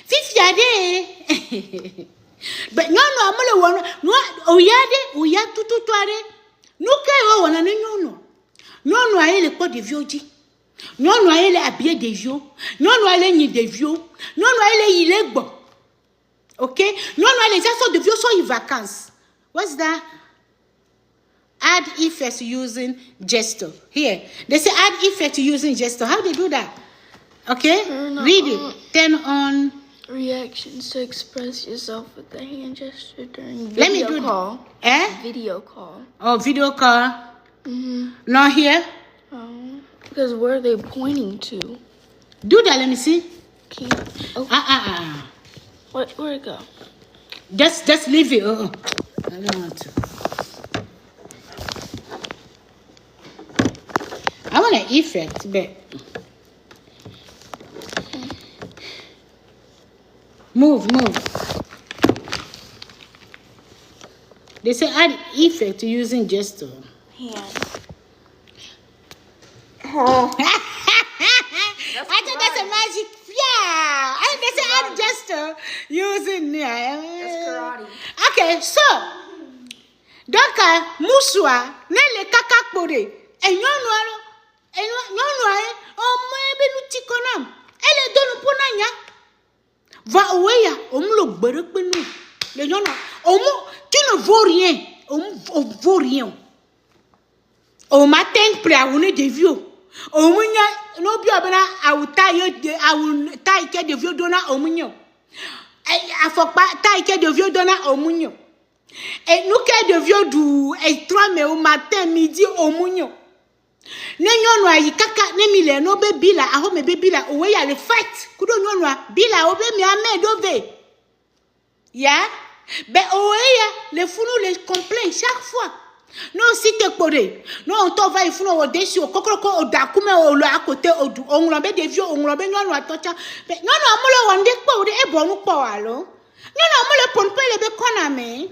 Fifiade. Ben, non, nous, oyade, tout, nous, on a nous, aille le code de viodi. Non, nous allons habiller des vieux. Non, nous allons nier des vieux. Non, nous allons y aller bon. Ok? Non, nous allons les assos de vieux sont en vacances. What's that? Add effects using gesture. Here. They say add effect using gesture. How do they do that? Okay? Read it. Turn on reactions to express yourself with the hand gesture during Let me video do call. Video call. Oh, video call. Not here? Because where are they pointing to? Do that, let me see. Okay. Oh. Where'd it go? Just leave it. I don't want to. I want an effect, but move. They say add effect using gesture. Hand. I think that's a magic. Yeah, I think they say add gesture using. That's karate. Okay, so donc musua nele kaka kpore enyonu alo enyonu aye omo ebe nu tikonam ele donu ponanya va oweya omlo gbere penu le nyonu omo tu ne vaux rien on vaut rien au matin près à une de vieux omunya no bi obena awuta yo de awuta ike de vieux dona omunyo afokpa ta ike de vieux dona omunyo. Et nous qui devions du et 3 mais au matin midi au mounio. Nenyo yi kaka ne mile no be bila aho me be bila owe ya le fight kudo nyo bila obe mi ame dove. Ya be owe ya le funu le complain chaque fois. Non si te kpore. Non on to va ifunu o desi o kokroko o dakume o lo akote o du onlo be de vieux onlo be nyo atocha. Be nyo amulo wande kpore e bonu kpo alo. Nyo amulo ponpe le be koname.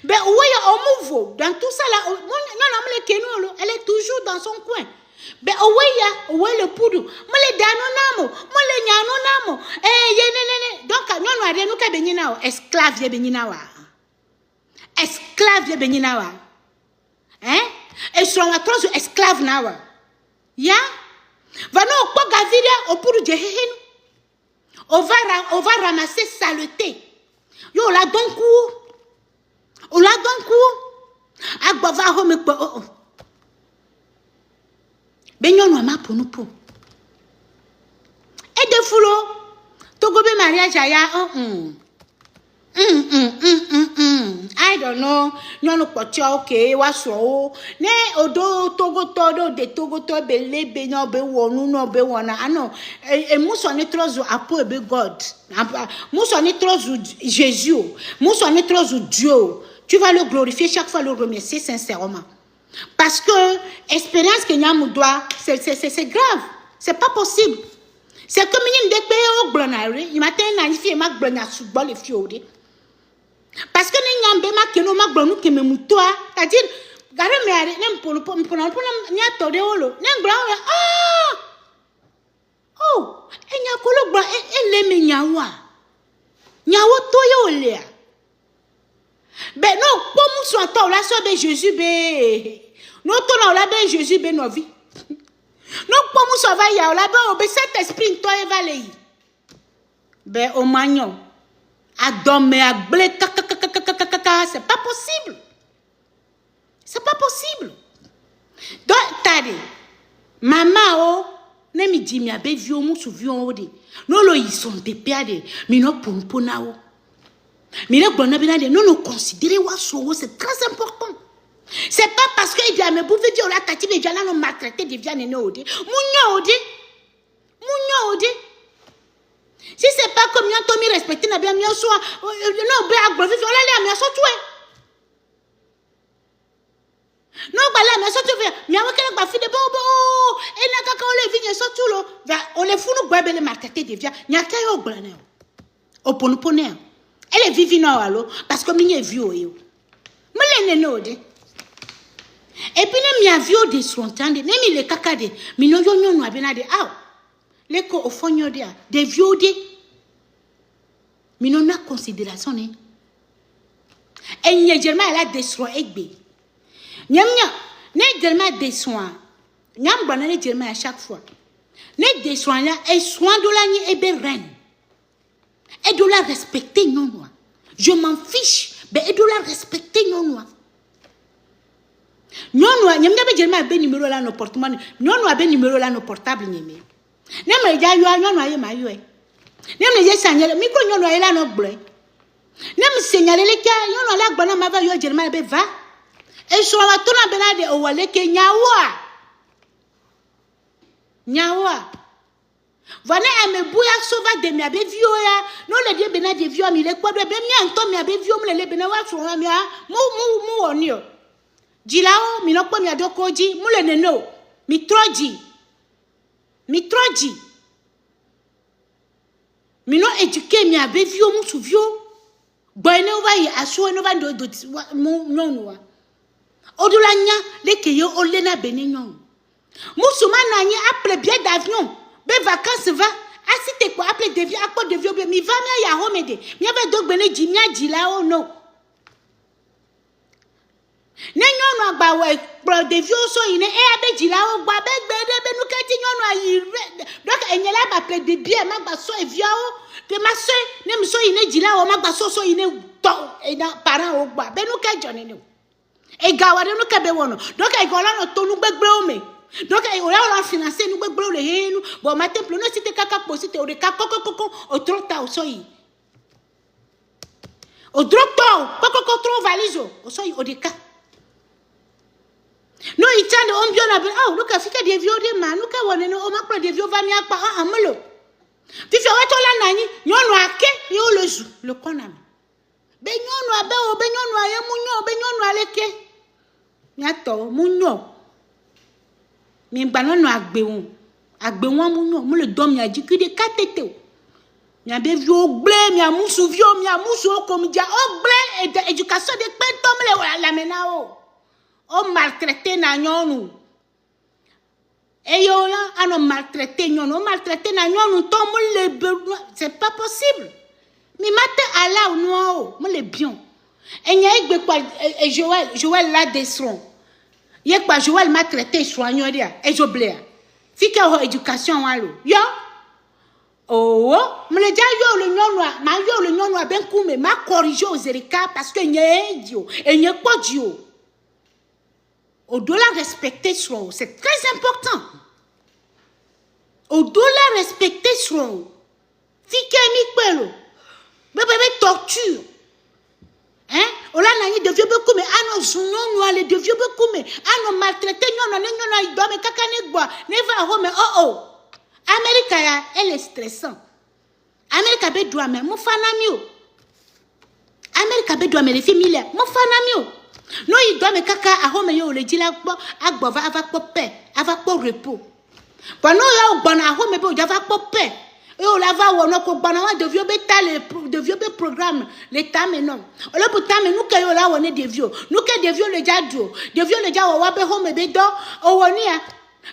Ben oui, on mouve dans tout ça là. Non, elle est toujours dans son coin. Ben oui, le poudre. Moi le danonamo, moi le nyanonamo. Donc non, rien nous ka benina esclave ye benina wa. Esclave ye benina wa. Hein? Et sur la troisième esclave na wa. Ya? Va non pas gaviria au poudre de hehenu. On va ramasser saleté. Yo la donc on l'a donc où agbava home po benyo no ma ponu po e de fulo to go be mariage ya I don't know no no pocho okay wa so ne odo togo todo de togo to bele be no be wonu no be wona ano e muso ne trozo apo be God muso ne trozo Jésus muso ne trozo Dieu. Tu vas le glorifier chaque fois, le remercier sincèrement. Parce que l'expérience que nous doit, c'est grave. C'est pas possible. C'est comme une dépaye au blanari. Il m'a dit que je suis un peu fiori. Parce que nous avons dit que nous avons dit que nous avons c'est-à-dire, ben non, pour nous soit toi là soit ben Jésus be. Non toi là ben Jésus be no vie. Non pour nous soit va ya là ben be cet esprit toi va le. Ben au magnon. A dormir a blé c'est pas possible. C'est pas possible. Donc tade. Maman oh ne mi di mi abe vieux mu su vieux ode. Non lo ils sont pépé ade. Mi no pour na o. Mais nous nous considérons c'est très important. C'est pas parce que il y a mes bouffées dire la tati mais nous maltraiter des viandes odi. Mounio odi. Si c'est pas comme nous Tommy respecter na bien mieux soit non be agbo vivi on la so tué. Non ba la mais so tué. Mi awo kele gba fi de bobo. Et na kaka on les vigne so tout lo. On les fou nous gba be les maltraiter des viandes. Nya kayo gba na. Oponuponé. Elle est vivant alors parce que m'y est vieux yo. Me le node. Et puis ne m'y a vieux de sontande, ne mi le kakade, mi no yo no abenade ah. Le ko ofonyo dia, de vieux de. Mi no na considération ne. Et n'y germa elle a des soins egbe. Nyam ne germa des soins. Nyam bana ne germa à chaque fois. Ne des soins là et soins de la ni ebe reine. Et de la respecter non moi. Je m'en fiche, mais et de la respecter non moi. Non moi, n'y a pas de mal numéro là nos portemonnaies. Non moi ben numéro là nos portables n'y mais. N'aime ya yo non moi ma yo. N'aime les signaler micro non moi là no blé. N'aime signaler les cas non là gbana ma va yo jerma be va. Et so wa to na benade o wale ke nyawa. Nyawa. Vane amebouya sova de mi abe vio ya. Non le die bena de vio mi le kwa de be mi anto mi abe vio mi le bena wa so mi a mu onio. Jilao mi no kwa mi adokoji mu le neno. Mi troji. Mi no eduquer mi abe vio mu su vio. Boyne va yi aso no va do mu nonwa. Odulanya le ke yo olena beninyon. Musumana ni appelé bien d'avion. Be vacances va. Asite quoi appelé devient à quoi devient mi va mi ya homede. Mi ave donc bene jimia jila o no. Nenyo no agba we pro devient so ine e abe jila o gba be gbede be nu keti nyo no ayi. Donc enyela ba appelé de bien ma gba so evia o. De ma so ne mi so ine jila o ma gba so ine to e na parent o gba be nu ke jone ne. E gawade nu ke be wono. Donc e gola no to nu gbegbe o me. Donc on a financé nous gbegbe le henu bon matin plus non c'était kaka posite o de kaka koko o trota o soyi o drota koko trop valise o soyi o de ka no itande on bien na oh look afika de vieux de man look wona no o makro de vieux va mi apa amelo ti fi wato la nani nyono ake yo le jou le konam be nyono abe o be nyono aye munyo be nyono aleke mi ato munyo mi gbanono agbewon mu le dom mi adiki de katete o mi abe vi o gble mi amusu vi o mi amusu o comme dia o gble et éducation de pentom le la mena o maltraité na nyonu e yo ya ano maltraité nyonu o maltraité na nyonu to mu le c'est pas possible mi mate ala o no mu le bien enya egbe kwa Joël la desron. Yek ba Joël m'a traité soignant dia et je blé. Fika ho éducation walo. Yo. Oh, me le dia yo le nyonwa, ma yo le nyonwa ben kume ma corriger aux erika parce que nye idio et nye podio. Au-delà respecter son, c'est très important. Au-delà respecter son. Fika mi kwelo. Bebe torture. Hein? Ola nani devient beaucoup mais ano zunon no ale devient beaucoup mais ano maltraité nyono nyono ido me kaka ne gbo ne va home oh America ya elle est stressant. America be do ame mo fana mi o. America be do ame le famille mo fana mi o. No ido me kaka a home yo le jila gbo agbo va ava popé ava po repos. But no ya gbo na home be o java popé. Et on la va on a ko bana de vieux bétal de vieux programme l'état mais non on le pourtant mais nous que là on est des vieux nous que des vieux le jadjo des vieux le ja wa be home be do o woni a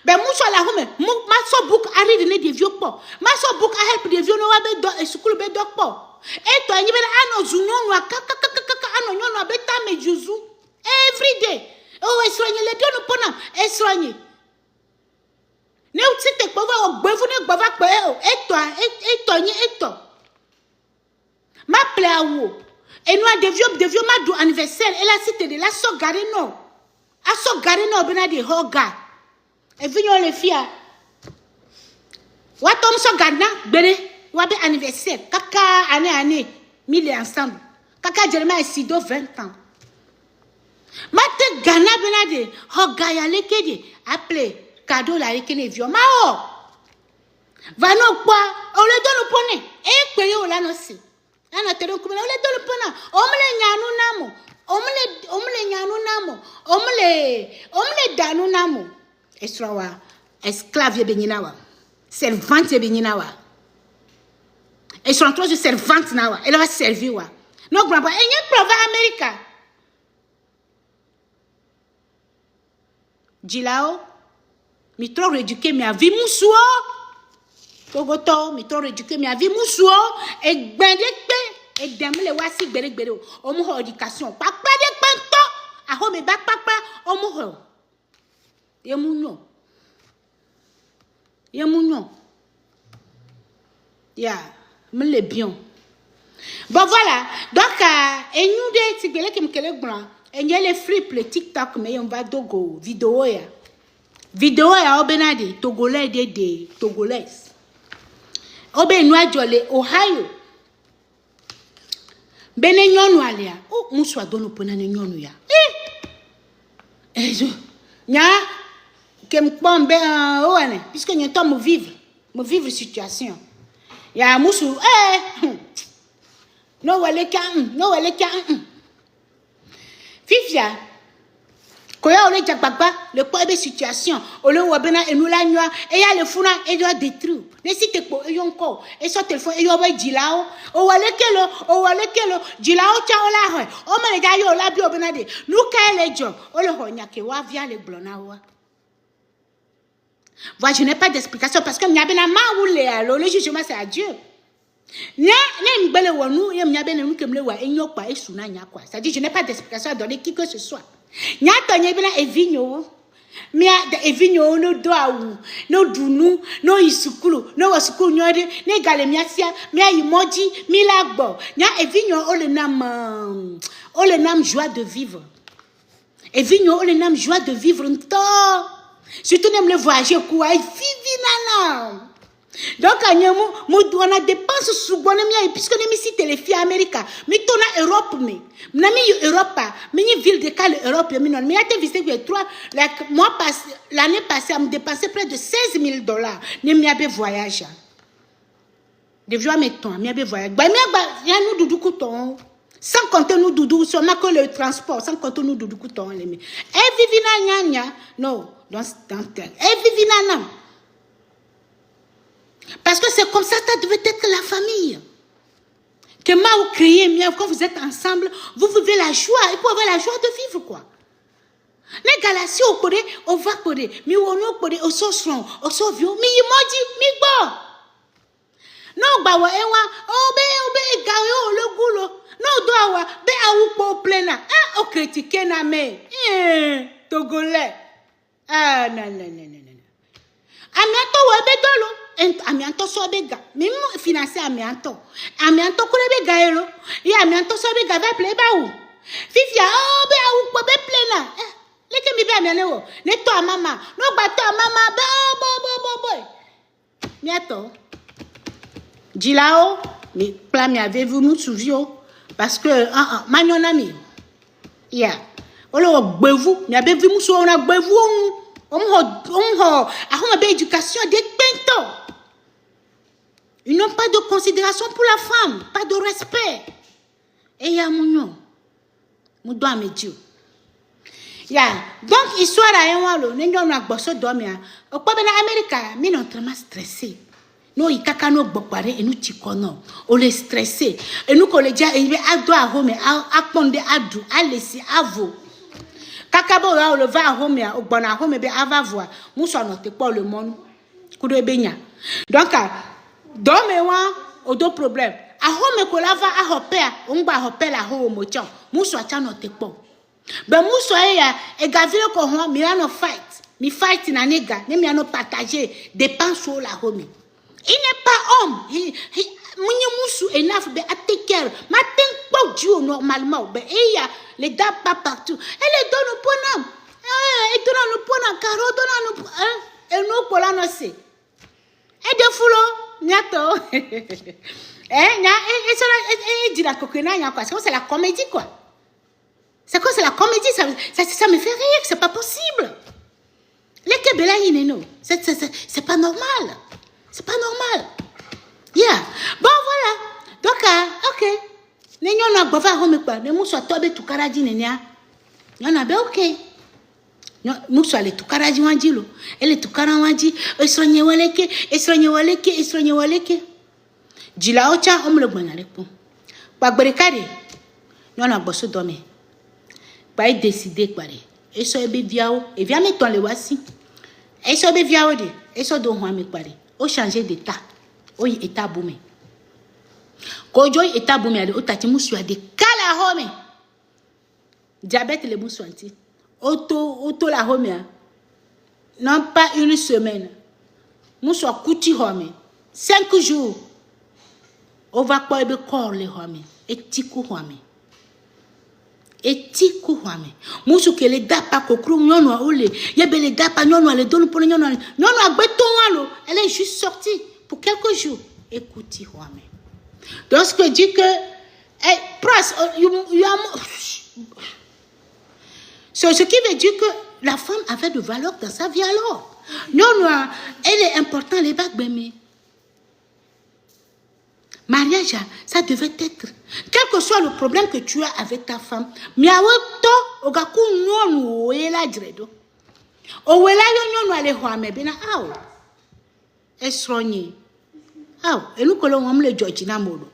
be mu so la home ma so book arrive ne des vieux po ma so book a help des vieux no wa be do e school be do po e to anyi be ano zuno no kaka ano nyono be ta me juzu every day o esronye le do no pona esronye ne utite kpova ogbevu ne gbava pe o eto ma plawo enwa devio ma do anniversaire et la cité de la so gare no aso gare no bena de hoga e vinyo le fia watom so gadna gbere wa be anniversaire kaka année mille ensemble kaka Jeremiah Sido 20 ans mate gana bena de hoga ya lekede appelé cadeau la ekene vio ma o va no kwa o le do no pone e pe yo la no si ana te do kuma o le do no pona o mle nyanu namo o mle nyanu namo o mle danu namo esrawa esclave be nyinawa servante be nyinawa esra trop servante nawa elle va servir wa no grandpa enye prova America Jilao mi trop réduqué mi avi musuo togoto mi trop réduqué mi avi musuo e gbende pe e demle wasi gbere o mu ho éducation pa de pento a ho me ba papa o mu ho ye munyo ya me le bien bon voilà donc et nous de tigele ke mkele gbran e nyele flip le TikTok mais on va dogo vidéo ya obenade togolais de togolais obe no ajole Ohio bene nyonu alia o musu adono pona ne nyonu ya ejo nya kem pombe o ane puisque nyoto mo vivre me vivre situation. Ya musu, no wale ka, Fifia, koya ole jakbagba, le quoi be situation, ole wabena enula nwa, e ya le funa, e doit détruire. Ne si te po, e yon ko, e so téléphone, e yo ba jilao, o wale kelo, jilao cha ola ho, o ma le ga yo la bi obena de, nu ka le jo, ole ho nyake wa via le blona wa. Voilà, je n'ai pas d'explication parce que m'ya bena ma oule alors le jugement c'est à Dieu. Ne m'bele wonu, ye m'ya bena nous kemle wa enyo kwa e suna nya kwa. Ça dit je n'ai pas d'explication à donner qui que ce soit. Nya to nye bena evinyo. Mia de evinyo no do awu, no dunu, no isukulu, no wasukulu nyode, ne gale miasia, mia imoji, milagbo. Nya evinyo ole nam joie de vivre. Evinyo ole nam joie de vivre nto. Surtout n'aime le voyager quoi, vivi nana. Donc on a dépense sous bonne mia puisque nous ici les filles Amérique, mais tona Europe mais nami Europe, mais ni ville de Cal Europe mais non, mais a visité que l'année passée, on me dépensé près de $16,000. Ne m'y avait voyage. De voir mes temps, m'y avait voyage. Bah y a nous doudou couton. Sans compter nous doudou, seulement que le transport, sans compter nous doudou couton les mais. Et vivi na non. Dans tel. Et vivi nana. Parce que c'est comme ça devait être la famille. Que moi vous créez, quand vous êtes ensemble, vous vivez la joie. Et pour avoir la joie de vivre quoi. Les galaxies au côté, au va côté, mi wono côté, au sosron, au sovio, mi yimoji, mi bo. Non ba wa ewa, obe gayo le gulo. Non do wa be awu po plena. O critiquer na me. Togolais. Ah, non. Amianto webe dolo. Amianto so bega. Même financer amianto. Amianto kule bega elo. Ya amianto so bega va play ba ou. Fifia, be awu po be plena. Leke mi be amiane wo. Ne to mama. No ba to mama bo. Miato. Jilao, mi plan mi avez-vous nous souvio parce que magnon ami. Yeah. Olo gbevu, mi avez vu muso on a gbevu on a be éducation des pento. Ils n'ont pas de considération pour la femme, pas de respect. Et ya munyo. Mu do amedio. Ya, donc histoire à enwalo, nenyo na gboso do mi a. Okpo be na America, mi non tellement stressé. No ikaka no gbopare enu chikono o le stressé enu ko le dia ebe ado ahome aponde adu alesi avo kakabo ya o le va ahome a ogbona ahome be avavoa muso no te po le monu kudo ebenya donc do mewa odo problème ahome ko lava ahopea ngba ahopela ho mocho muso acha no te po be muso ya e gavile ko ho mi no fight mi fight na nega ne mi no partager dépense o la home. Il n'est pas homme. Mouniamoussou enough be à take care. Matin pas Dieu normalement. Ben il y a les dames pas partout. Elle donne au ponam. Elle donne au ponam. Caro donne au elle nous pour la noce. Et de foulo niato. Et dit la coquina nya quoi. C'est la comédie quoi. C'est quoi c'est la comédie ça me fait rire. C'est pas possible. Les kebela ineno. C'est pas normal. C'est pas normal. Yeah. Bon, voilà. Donc, ok. Nenyo na gbova home kwa. Ne muso tobe tukaraji nenya. Nyona be ok. Muso ale tukaraji wanjilo. Ele tukara wanji. Esronye waleke. Jila ocha omle gbanale po. Pagbere kare. Nyona gboso dome. Pa e décider kware. Eso ebe viao. E via me ton le wasi. Eso ebe viao de. Eso do ho ame kware. Au changer d'état, au état boumé. Quand tu es état boumé, au tati moussou a des cala home. Diabète les moussou anti. Auto la home. Non pas une semaine. Moussou a couti home. 5 jours. On va pas ebe corps les home. Et tiku home. Moussou que les dapa kokru nyono ole. Yebe les dapa nyono le donne pour les nyono. Nyono a beton alo. Elle est juste sortie pour quelques jours. Écoutez, Wame. Donc ce que dit que ce qui veut dire que la femme avait de valeur dans sa vie alors. Nyono elle est importante les bacs bemé. Mariage, ça devait être. Quel que soit le problème que tu as avec ta femme, miawoto ogaku nyonu oela dredo. Owela yo nyonu ale hoame bena aw. Esronyi. Aw, elu kolo wam le Georgina molo.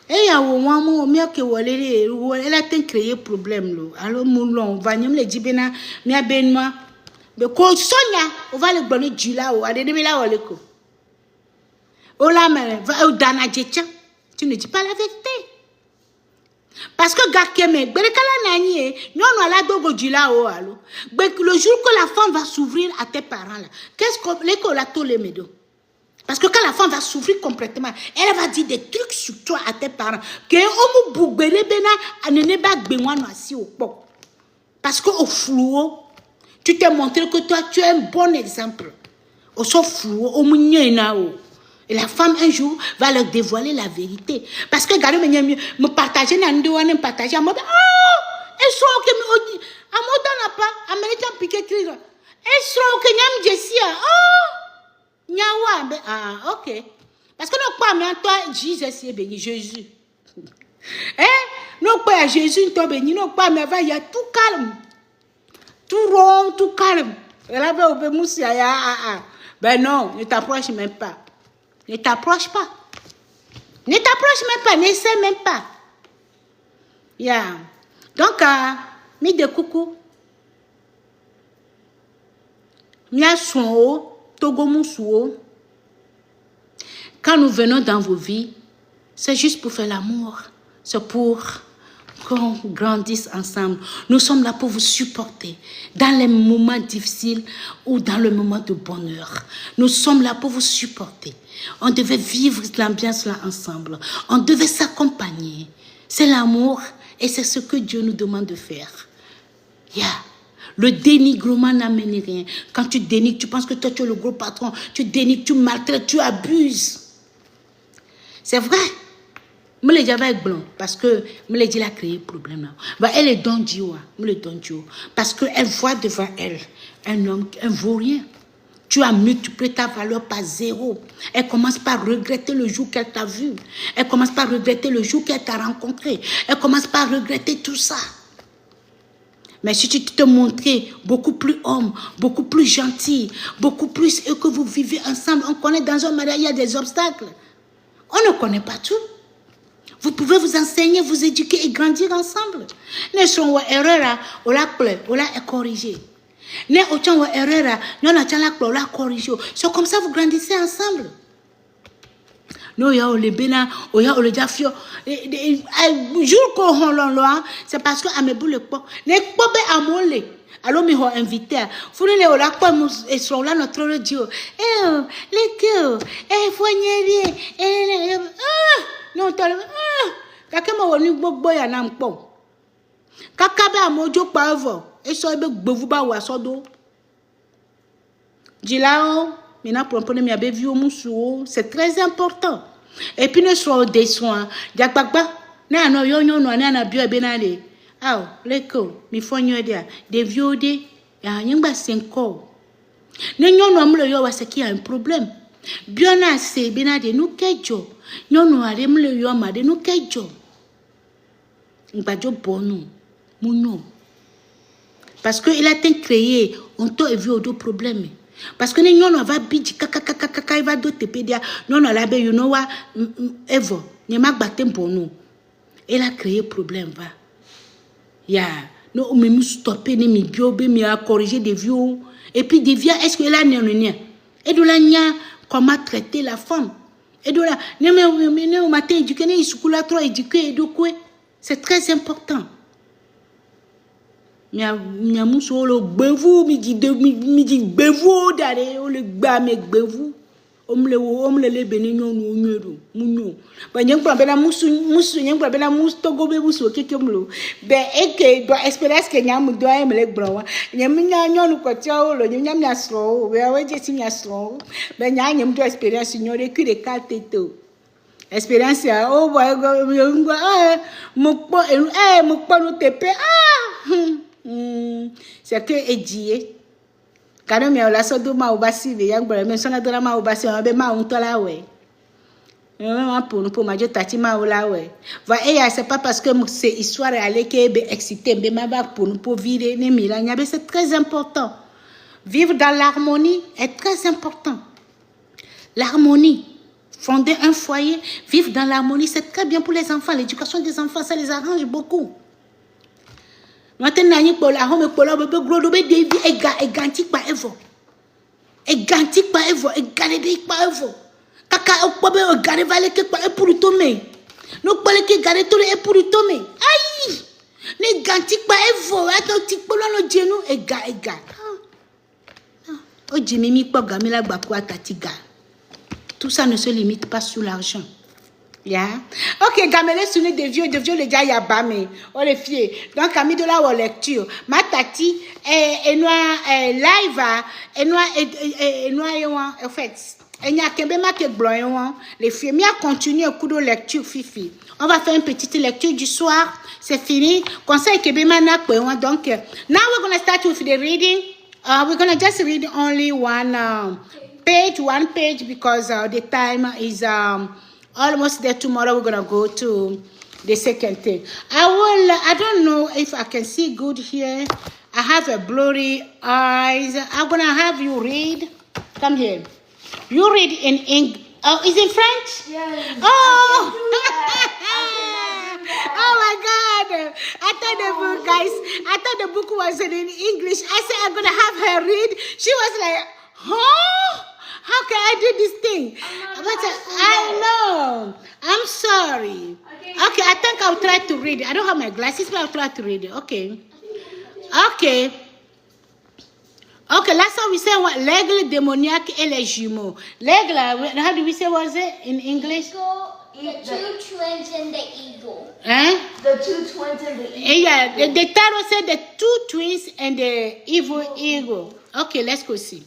Et ya wo wamu mi ke wolele elle a créé problème lo. Alors moulon va nyem le dibena mi abenma. Be ko sonya on va le bonner du là o ade de la woleko. Ola mais va dana djecha. Tu ne dis pas la vérité. Parce que gakeme berekala nani nyonu ala dogo du là o allo. Le jour que la femme va s'ouvrir à tes parents là, qu'est-ce que l'école a tous les médos? Parce que quand la femme va s'ouvrir complètement, elle va dire des trucs sur toi à tes parents. Que omu bougbele bena anene ba gbenwano asi au pok. Parce que au flou, tu t'es montré que toi tu es un bon exemple. Au so flou, au munyena o. Et la femme un jour va leur dévoiler la vérité. Parce que regardez me partager nando wane partager amoda. Oh, et so que me odi. Amoda n'a pas américain piqué cri. Et so que nyam jessia. Oh. Nyawa, ah, ok. Parce que nous pas mais toi Jésus c'est béni Jésus. Hein? Nous pas Jésus toi béni, nous pas mais il y a tout calme. Tout rond, tout calme. Et là ben au moussia ah. Ben non, ne t'approche même pas. Ne t'approche pas. Ne t'approche même pas, n'essaie même pas. Yeah. Donc mi de coucou. Mia son quand nous venons dans vos vies, c'est juste pour faire l'amour. C'est pour qu'on grandisse ensemble. Nous sommes là pour vous supporter dans les moments difficiles ou dans le moment de bonheur. Nous sommes là pour vous supporter. On devait vivre l'ambiance là ensemble. On devait s'accompagner. C'est l'amour et c'est ce que Dieu nous demande de faire. Yeah. Le dénigrement n'amène rien. Quand tu dénigres, tu penses que toi tu es le gros patron. Tu dénigres, tu maltraites, tu abuses. C'est vrai. Je l'ai dit avec blanc parce que je l'ai dit a créé problème là. Elle est dans Dieu, parce qu'elle voit devant elle un homme, un vaurien. Tu as multiplié ta valeur par 0. Elle commence par regretter le jour qu'elle t'a vu. Elle commence par regretter le jour qu'elle t'a rencontré. Elle commence par regretter tout ça. Mais si tu te montrais beaucoup plus homme, beaucoup plus gentil, beaucoup plus et que vous vivez ensemble, on connaît dans un mariage, il y a des obstacles. On ne connaît pas tout. Vous pouvez vous enseigner, vous éduquer et grandir ensemble. Ne sont erreur, on la plaît, on la corrigé. Ne autant erreur, non on la corrigé. C'est comme ça vous grandissez ensemble. No ya ole bena oya ole jafio jour ko honlon c'est parce que amebu le po ne po be amole alors mi ho invité funi le ola ko mu so la notre radio les que fogneri non tole kaka mo woni gbogbo ya na npo kaka be amojo pa evo e so be gbevu ba wa sodo jilao. C'est très important. Et puis nous sommes des soins. Des vieux des il y a un problème. Bien assez, bien de nous kejo. Nous allons le yoma de nous kejo. Parce qu'il a été créé, on t'a vu deux problèmes. Parce que nous on va bidji kaka il va d'autres pédia non on la be you know what ever ne ma batem pour nous. Elle a créé problème va. Ya no me stopper ne mi biobe mi a corriger des vieux et puis des vieux est-ce que là nia et de la nia comment traiter la femme et de là ne matin éduquer ne isukula trop éduquer et de quoi c'est très important. Mia muso lo gbevu mi di gbevu dare o le gba me gbevu omle le beninyo no nyeru munyo ba nyem kwa bena musu nyem kwa bena musu togo be musu keke mlo be eke do experience ke nyam do ay mele gbrawa nyem nya nyonu ko ti o lo nyem nya sro we awe je ti nya sro be nya nyem do experience nyore ku de ka teto experience ya o boy go mo po no tepe c'est que edie quand même la so do ma obasi ve yang bra me so na do na ma obasi ma be ma un to la we Pour ma tati ma ola ouais. Voilà, c'est pas parce que c'est histoire aller qui est excité, mais ma pour vivre ne milanya, c'est très important. Vivre dans l'harmonie est très important. L'harmonie, fonder un foyer, vivre dans l'harmonie, c'est très bien pour les enfants. L'éducation des enfants, ça les arrange beaucoup. Maintenant, il y a un peu de kaka okpobe o gare vale ke pa epuru tome no pele ke gare tole epuru tome ayi ne ganti pa evo ato ti polo no jenu ega o jimi mi po gamila gba kwa tatiga. Tout ça ne se limite pas sur l'argent. Yeah. Ok, gamele sune de vieux les gars yabame. Oh les filles. Donc ami de la lecture. Ma tati et noir live et noir en fait. Les filles, mais continuer au coup de lecture, fifi. On va faire une petite lecture du soir. C'est fini. Conseil que donc, now we're going to start with the reading. We're going to just read only one page because the time is almost there. Tomorrow we're going to go to the second thing. I don't know if I can see good here. I have a blurry eyes. I'm going to have you read. Come here. You read in English. Oh, is it French? Yes. Oh! Oh my God! I thought the book, guys. I thought the book was in English. I said I'm gonna have her read. She was like, "Huh? How can I do this thing?" But I know. I'm sorry. Okay, I think I'll try to read it. I don't have my glasses, but I'll try to read it. Okay. Okay, last time we said what? L'aigle démoniaque et les jumeaux. L'aigle, how do we say was it in English? The two twins and the eagle. Hein? The two twins and the eagle. Yeah, the tarot said the two twins and the evil eagle. Okay, let's go see.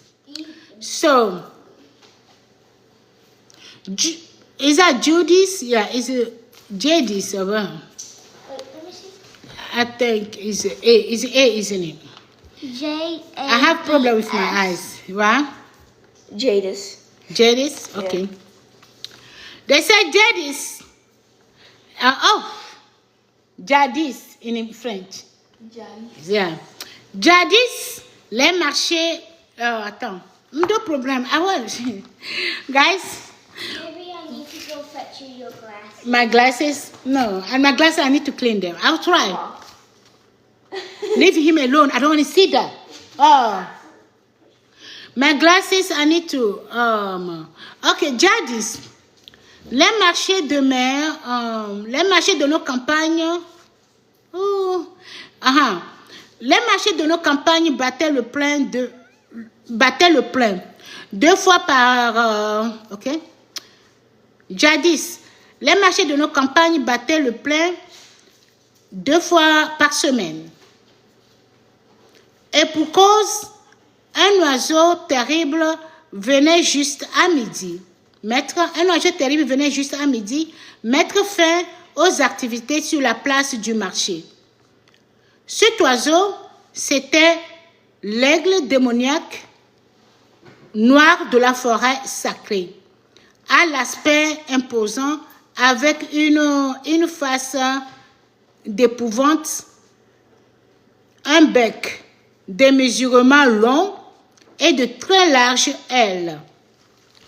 So, is that Judas? Yeah, is it Jadis? Wait, let me see. I think it's A, isn't it? J-A. I have problem with my eyes. What? Jadis. Jadis? Okay. Yeah. They said Jadis. Jadis in French. Jadis. Yeah. Jadis, les marchés. Attends. No problem. I will. Guys. Maybe I need to go fetch you your glasses. My glasses? No. And my glasses, I need to clean them. I'll try. Leave him alone. I don't want to see that. Oh. My glasses, I need to... Okay, Jadis. Les marchés de mer, les marchés de nos campagnes... Les marchés de nos campagnes battaient le plein 2 fois par... ok. Jadis. Les marchés de nos campagnes battaient le plein 2 fois par semaine. Et pour cause, un oiseau terrible venait juste à midi. Mettre fin aux activités sur la place du marché. Cet oiseau, c'était l'aigle démoniaque noir de la forêt sacrée, à l'aspect imposant, avec une face d'épouvante, un bec démesurément long et de très larges ailes.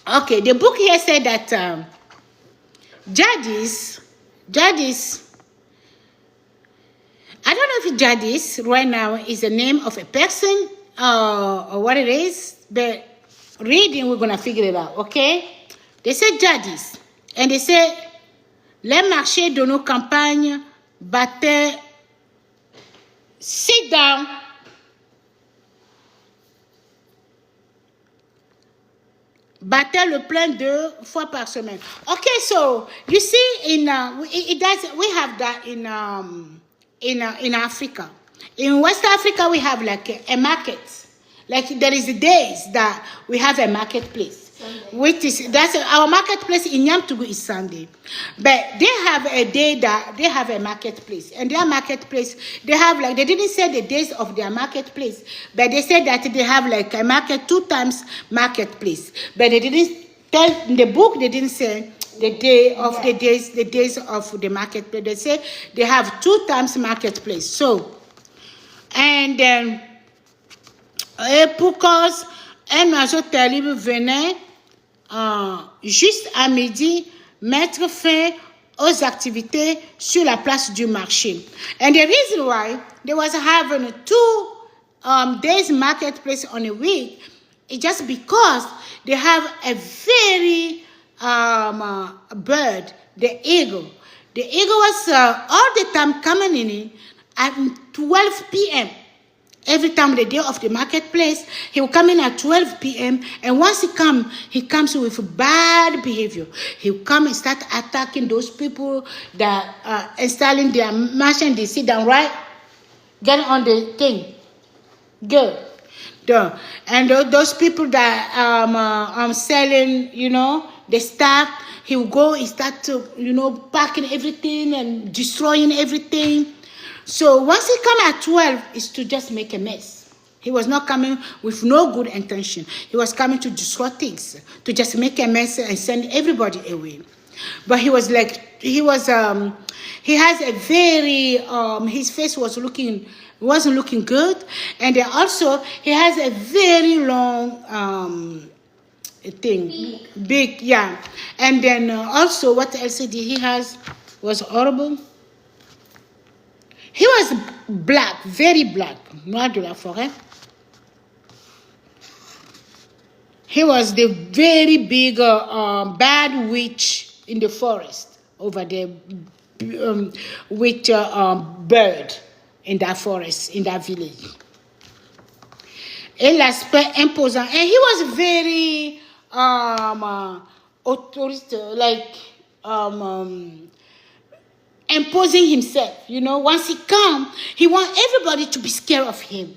Okay, the book here said that Jadis, I don't know if Jadis right now is the name of a person or what it is, but reading we're going to figure it out, okay? They said Jadis, and they said, les marchés de nos campagnes battaient, sit down, battait le plein 2 fois par semaine. Okay, so you see, we have that in Africa. In West Africa, we have like a market. Like there is days that we have a marketplace. That's our marketplace in Yamtougou is Sunday, but they have a day that they have a marketplace, and their marketplace they have like, they didn't say the days of their marketplace, but they said that they have like a market 2 times marketplace, but they didn't tell in the book, they didn't say the day of the days of the marketplace. They say they have 2 times marketplace. So, and then, et pour cause, un oiseau terrible venait juste à midi mettre fin aux activités sur la place du marché. And the reason why they was having 2 days marketplace on a week is just because they have a very bird, the eagle. The eagle was all the time coming in at 12 p.m. Every time the day of the marketplace, he will come in at 12 p.m. And once he comes with bad behavior. He will come and start attacking those people that are installing their machine. They sit down, right? Get on the thing. Good. Done. And those people that selling, the stuff, he will go and start to, packing everything and destroying everything. So once he come at 12, it's to just make a mess. He was not coming with no good intention. He was coming to destroy things, to just make a mess and send everybody away. But he was like, he has a very, his face wasn't looking good. And then also, he has a very long thing. Big, yeah. And then also, what else did he has was horrible. He was black, very black, noir de la forêt. He was the very big bad witch in the forest over there, with bird in that forest, in that village. Et l'aspect imposant. And he was very authoritative, like imposing himself, Once he comes, he wants everybody to be scared of him.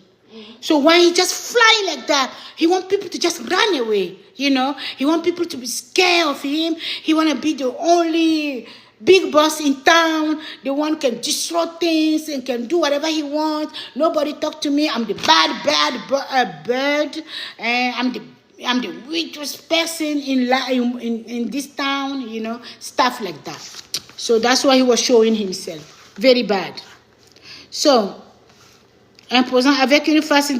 So when he just fly like that, he wants people to just run away, He wants people to be scared of him. He want to be the only big boss in town, the one who can destroy things and can do whatever he wants. Nobody talk to me. I'm the bad bird, and I'm the richest person in this town, stuff like that. So that's why he was showing himself. Very bad. So, imposant avec une face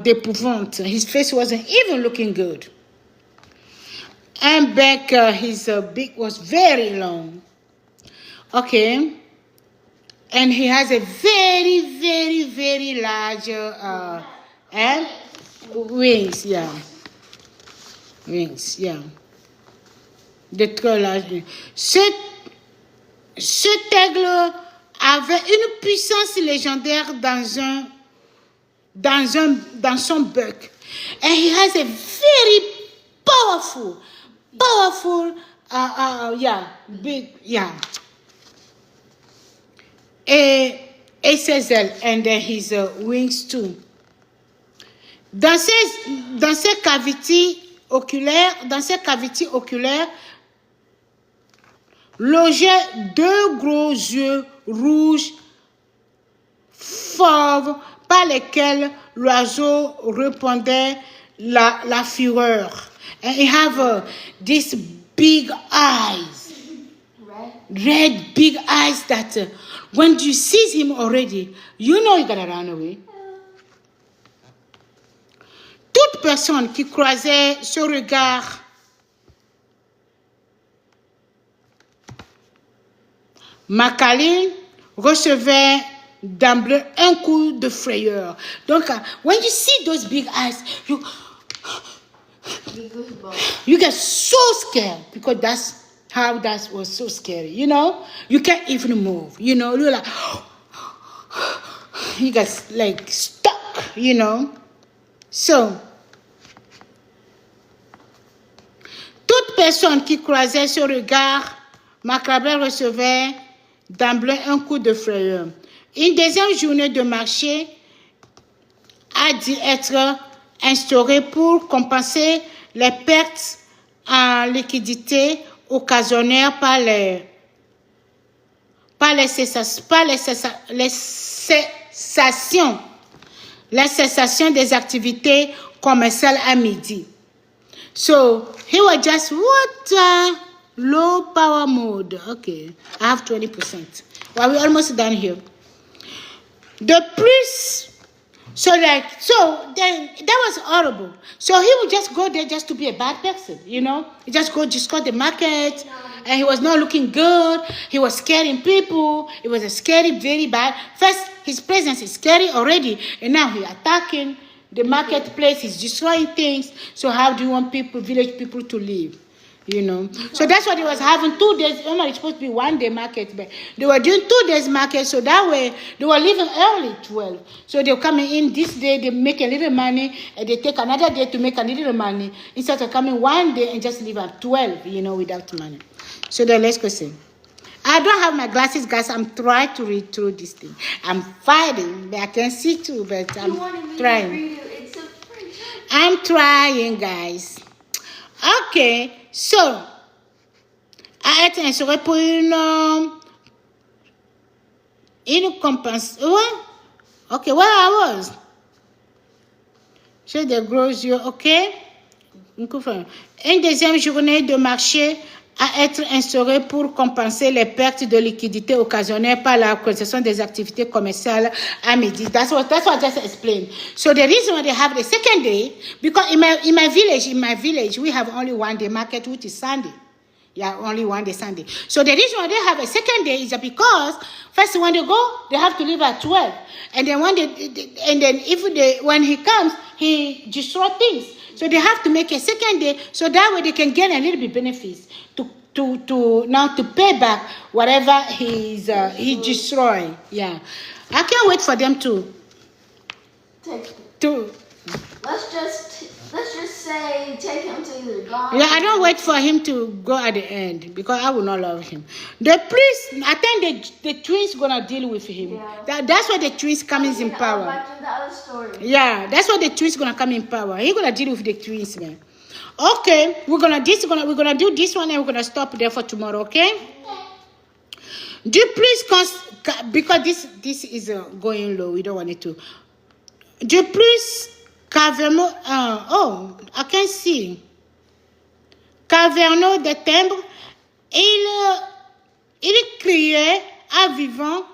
d'épouvante. His face wasn't even looking good. And back, his beak was very long. Okay. And he has a very, very, very large wings, yeah. Wings, yeah. De très large. Cet aigle avait une puissance légendaire dans son bec. And he has a very powerful, big, yeah. Et ses ailes, and then his wings too. Dans ses cavités oculaires, logeaient 2 gros yeux rouges fauves par lesquels l'oiseau répandait la fureur. And he have these big eyes, red big eyes that when you see him already, you know you're gonna run away. Toute personne qui croisait ce regard Macaline recevait d'emblée un coup de frayeur. Donc, when you see those big eyes, you get so scared because that was so scary. You can't even move. You're like, you get like stuck. So, toute personne qui croisait ce regard macabre recevait d'emblée un coup de frayeur. Une deuxième journée de marché a dû être instaurée pour compenser les pertes en liquidité occasionnées par les cessations des activités commerciales à midi. So he was just, what? Low power mode. Okay, I have 20%. Well, we're almost done here. The priest. So then that was horrible. So he would just go there just to be a bad person, you know. He just go the market, and he was not looking good. He was scaring people. It was a scary, very bad. First, his presence is scary already, and now he's attacking the marketplace. He's destroying things. So how do you want village people to live? You know, so that's what he was having 2 days. Normally it's supposed to be 1 day market, but they were doing 2 days market. So that way they were leaving early 12. So they're coming in this day, they make a little money, and they take another day to make a little money instead of coming 1 day and just leave at 12, you know, without money. So then let's go see. I don't have my glasses, guys. I'm trying to read through this thing. I'm fighting, but I can see too, but I'm trying. I'm trying, guys. Okay. So, à être insuré pour une compensation. What? Okay, where I was? J'ai des gros yeux, ok? Une deuxième journée de marché à être instaurée pour compenser les pertes de liquidité occasionnées par la concession des activités commerciales à midi. That's what I just explained. So the reason why they have the second day, because in my village, we have only 1 day market, which is Sunday. Yeah, only 1 day Sunday. So the reason why they have a second day is because first when they go, they have to leave at 12, and then when he comes, he destroys things. So they have to make a second day, so that way they can get a little bit benefits to pay back whatever he's destroying. Yeah, I can't wait for them to. Let's just say take him to either gone. Yeah, I don't wait for him to go at the end because I will not love him. The priest, I think the twins gonna deal with him. Yeah. That's why the twins comes in power. Like the other story. Yeah, that's why the twins gonna come in power. He gonna deal with the twins, man. Okay, we're gonna do this one and we're gonna stop there for tomorrow. Okay. The priest because this is going low. We don't want it to. The priest. I can see. Caverneau de Timbre, il criait à vivant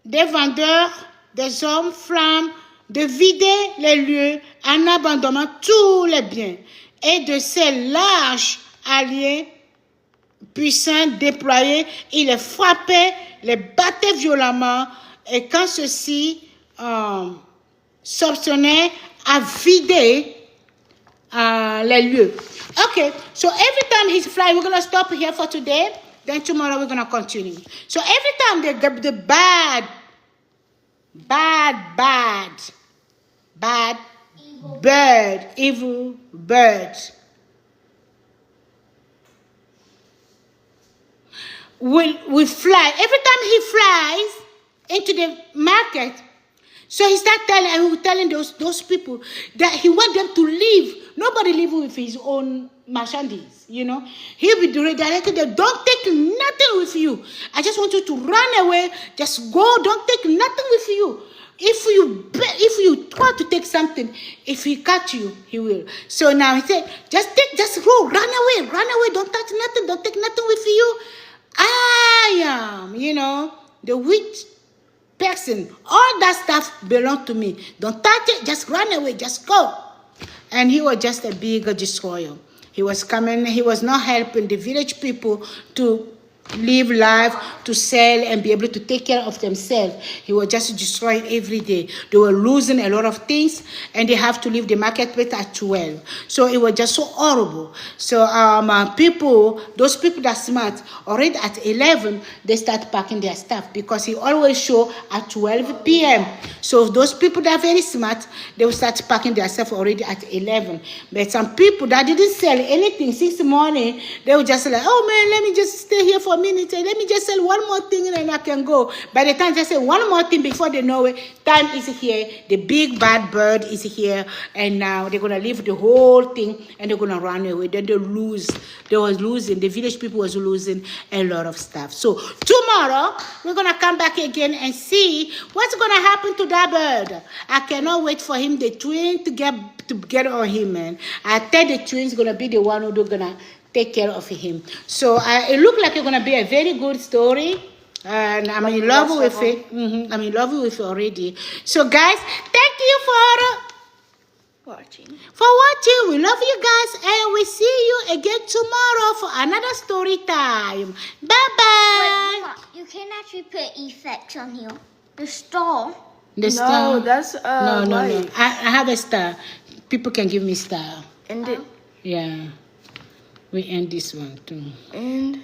des vendeurs, des hommes, flammes, de vider les lieux en abandonnant tous les biens et de ces larges alliés puissants déployés, il les frappait, les battait violemment et quand ceux-ci s'obstinaient à vider les lieux. Okay, so every time he's flying, we're going to stop here for today. Then tomorrow we're going to continue. So every time the bad evil bird will fly. Every time he flies into the market, so he started telling those people that he want them to leave. Nobody live with his own merchandise, you know. He'll be redirecting them. Don't take nothing with you. I just want you to run away. Just go. Don't take nothing with you. If you try to take something, if he catch you, he will. So now he said, just go, run away. Don't touch nothing. Don't take nothing with you. I am, you know, the witch person. All that stuff belong to me. Don't touch it. Just run away. Just go. And he was just a big destroyer. He was coming. He was not helping the village people to live life, to sell and be able to take care of themselves. He was just destroying every day. They were losing a lot of things and they have to leave the marketplace at 12. So it was just so horrible. So those people that are smart, already at 11, they start packing their stuff because he always show at 12 p.m. So those people that are very smart, they will start packing their stuff already at 11. But some people that didn't sell anything since the morning, they were just like, oh man, let me just stay here for a minute. Let me just sell one more thing and then I can go. By the time they say one more thing, before they know it, time is here. The big bad bird is here. And now they're going to leave the whole thing and they're going to run away. Then they lose. They was losing. The village people was losing a lot of stuff. So tomorrow, we're going to come back again and see what's going to happen to that bird. I cannot wait for him, the twin, to get on him, man. I tell the twin's going to be the one who's going to take care of him. So it looked like it's gonna be a very good story. And I'm in love with it. I'm in love with it already. So guys, thank you Watching. for watching. We love you guys, and we see you again tomorrow for another story time. Bye bye. Wait, Mama, you can actually put effects on here. The star. The star. No, that's no. light. I have a star. People can give me star. End it. Yeah. We end this one too. And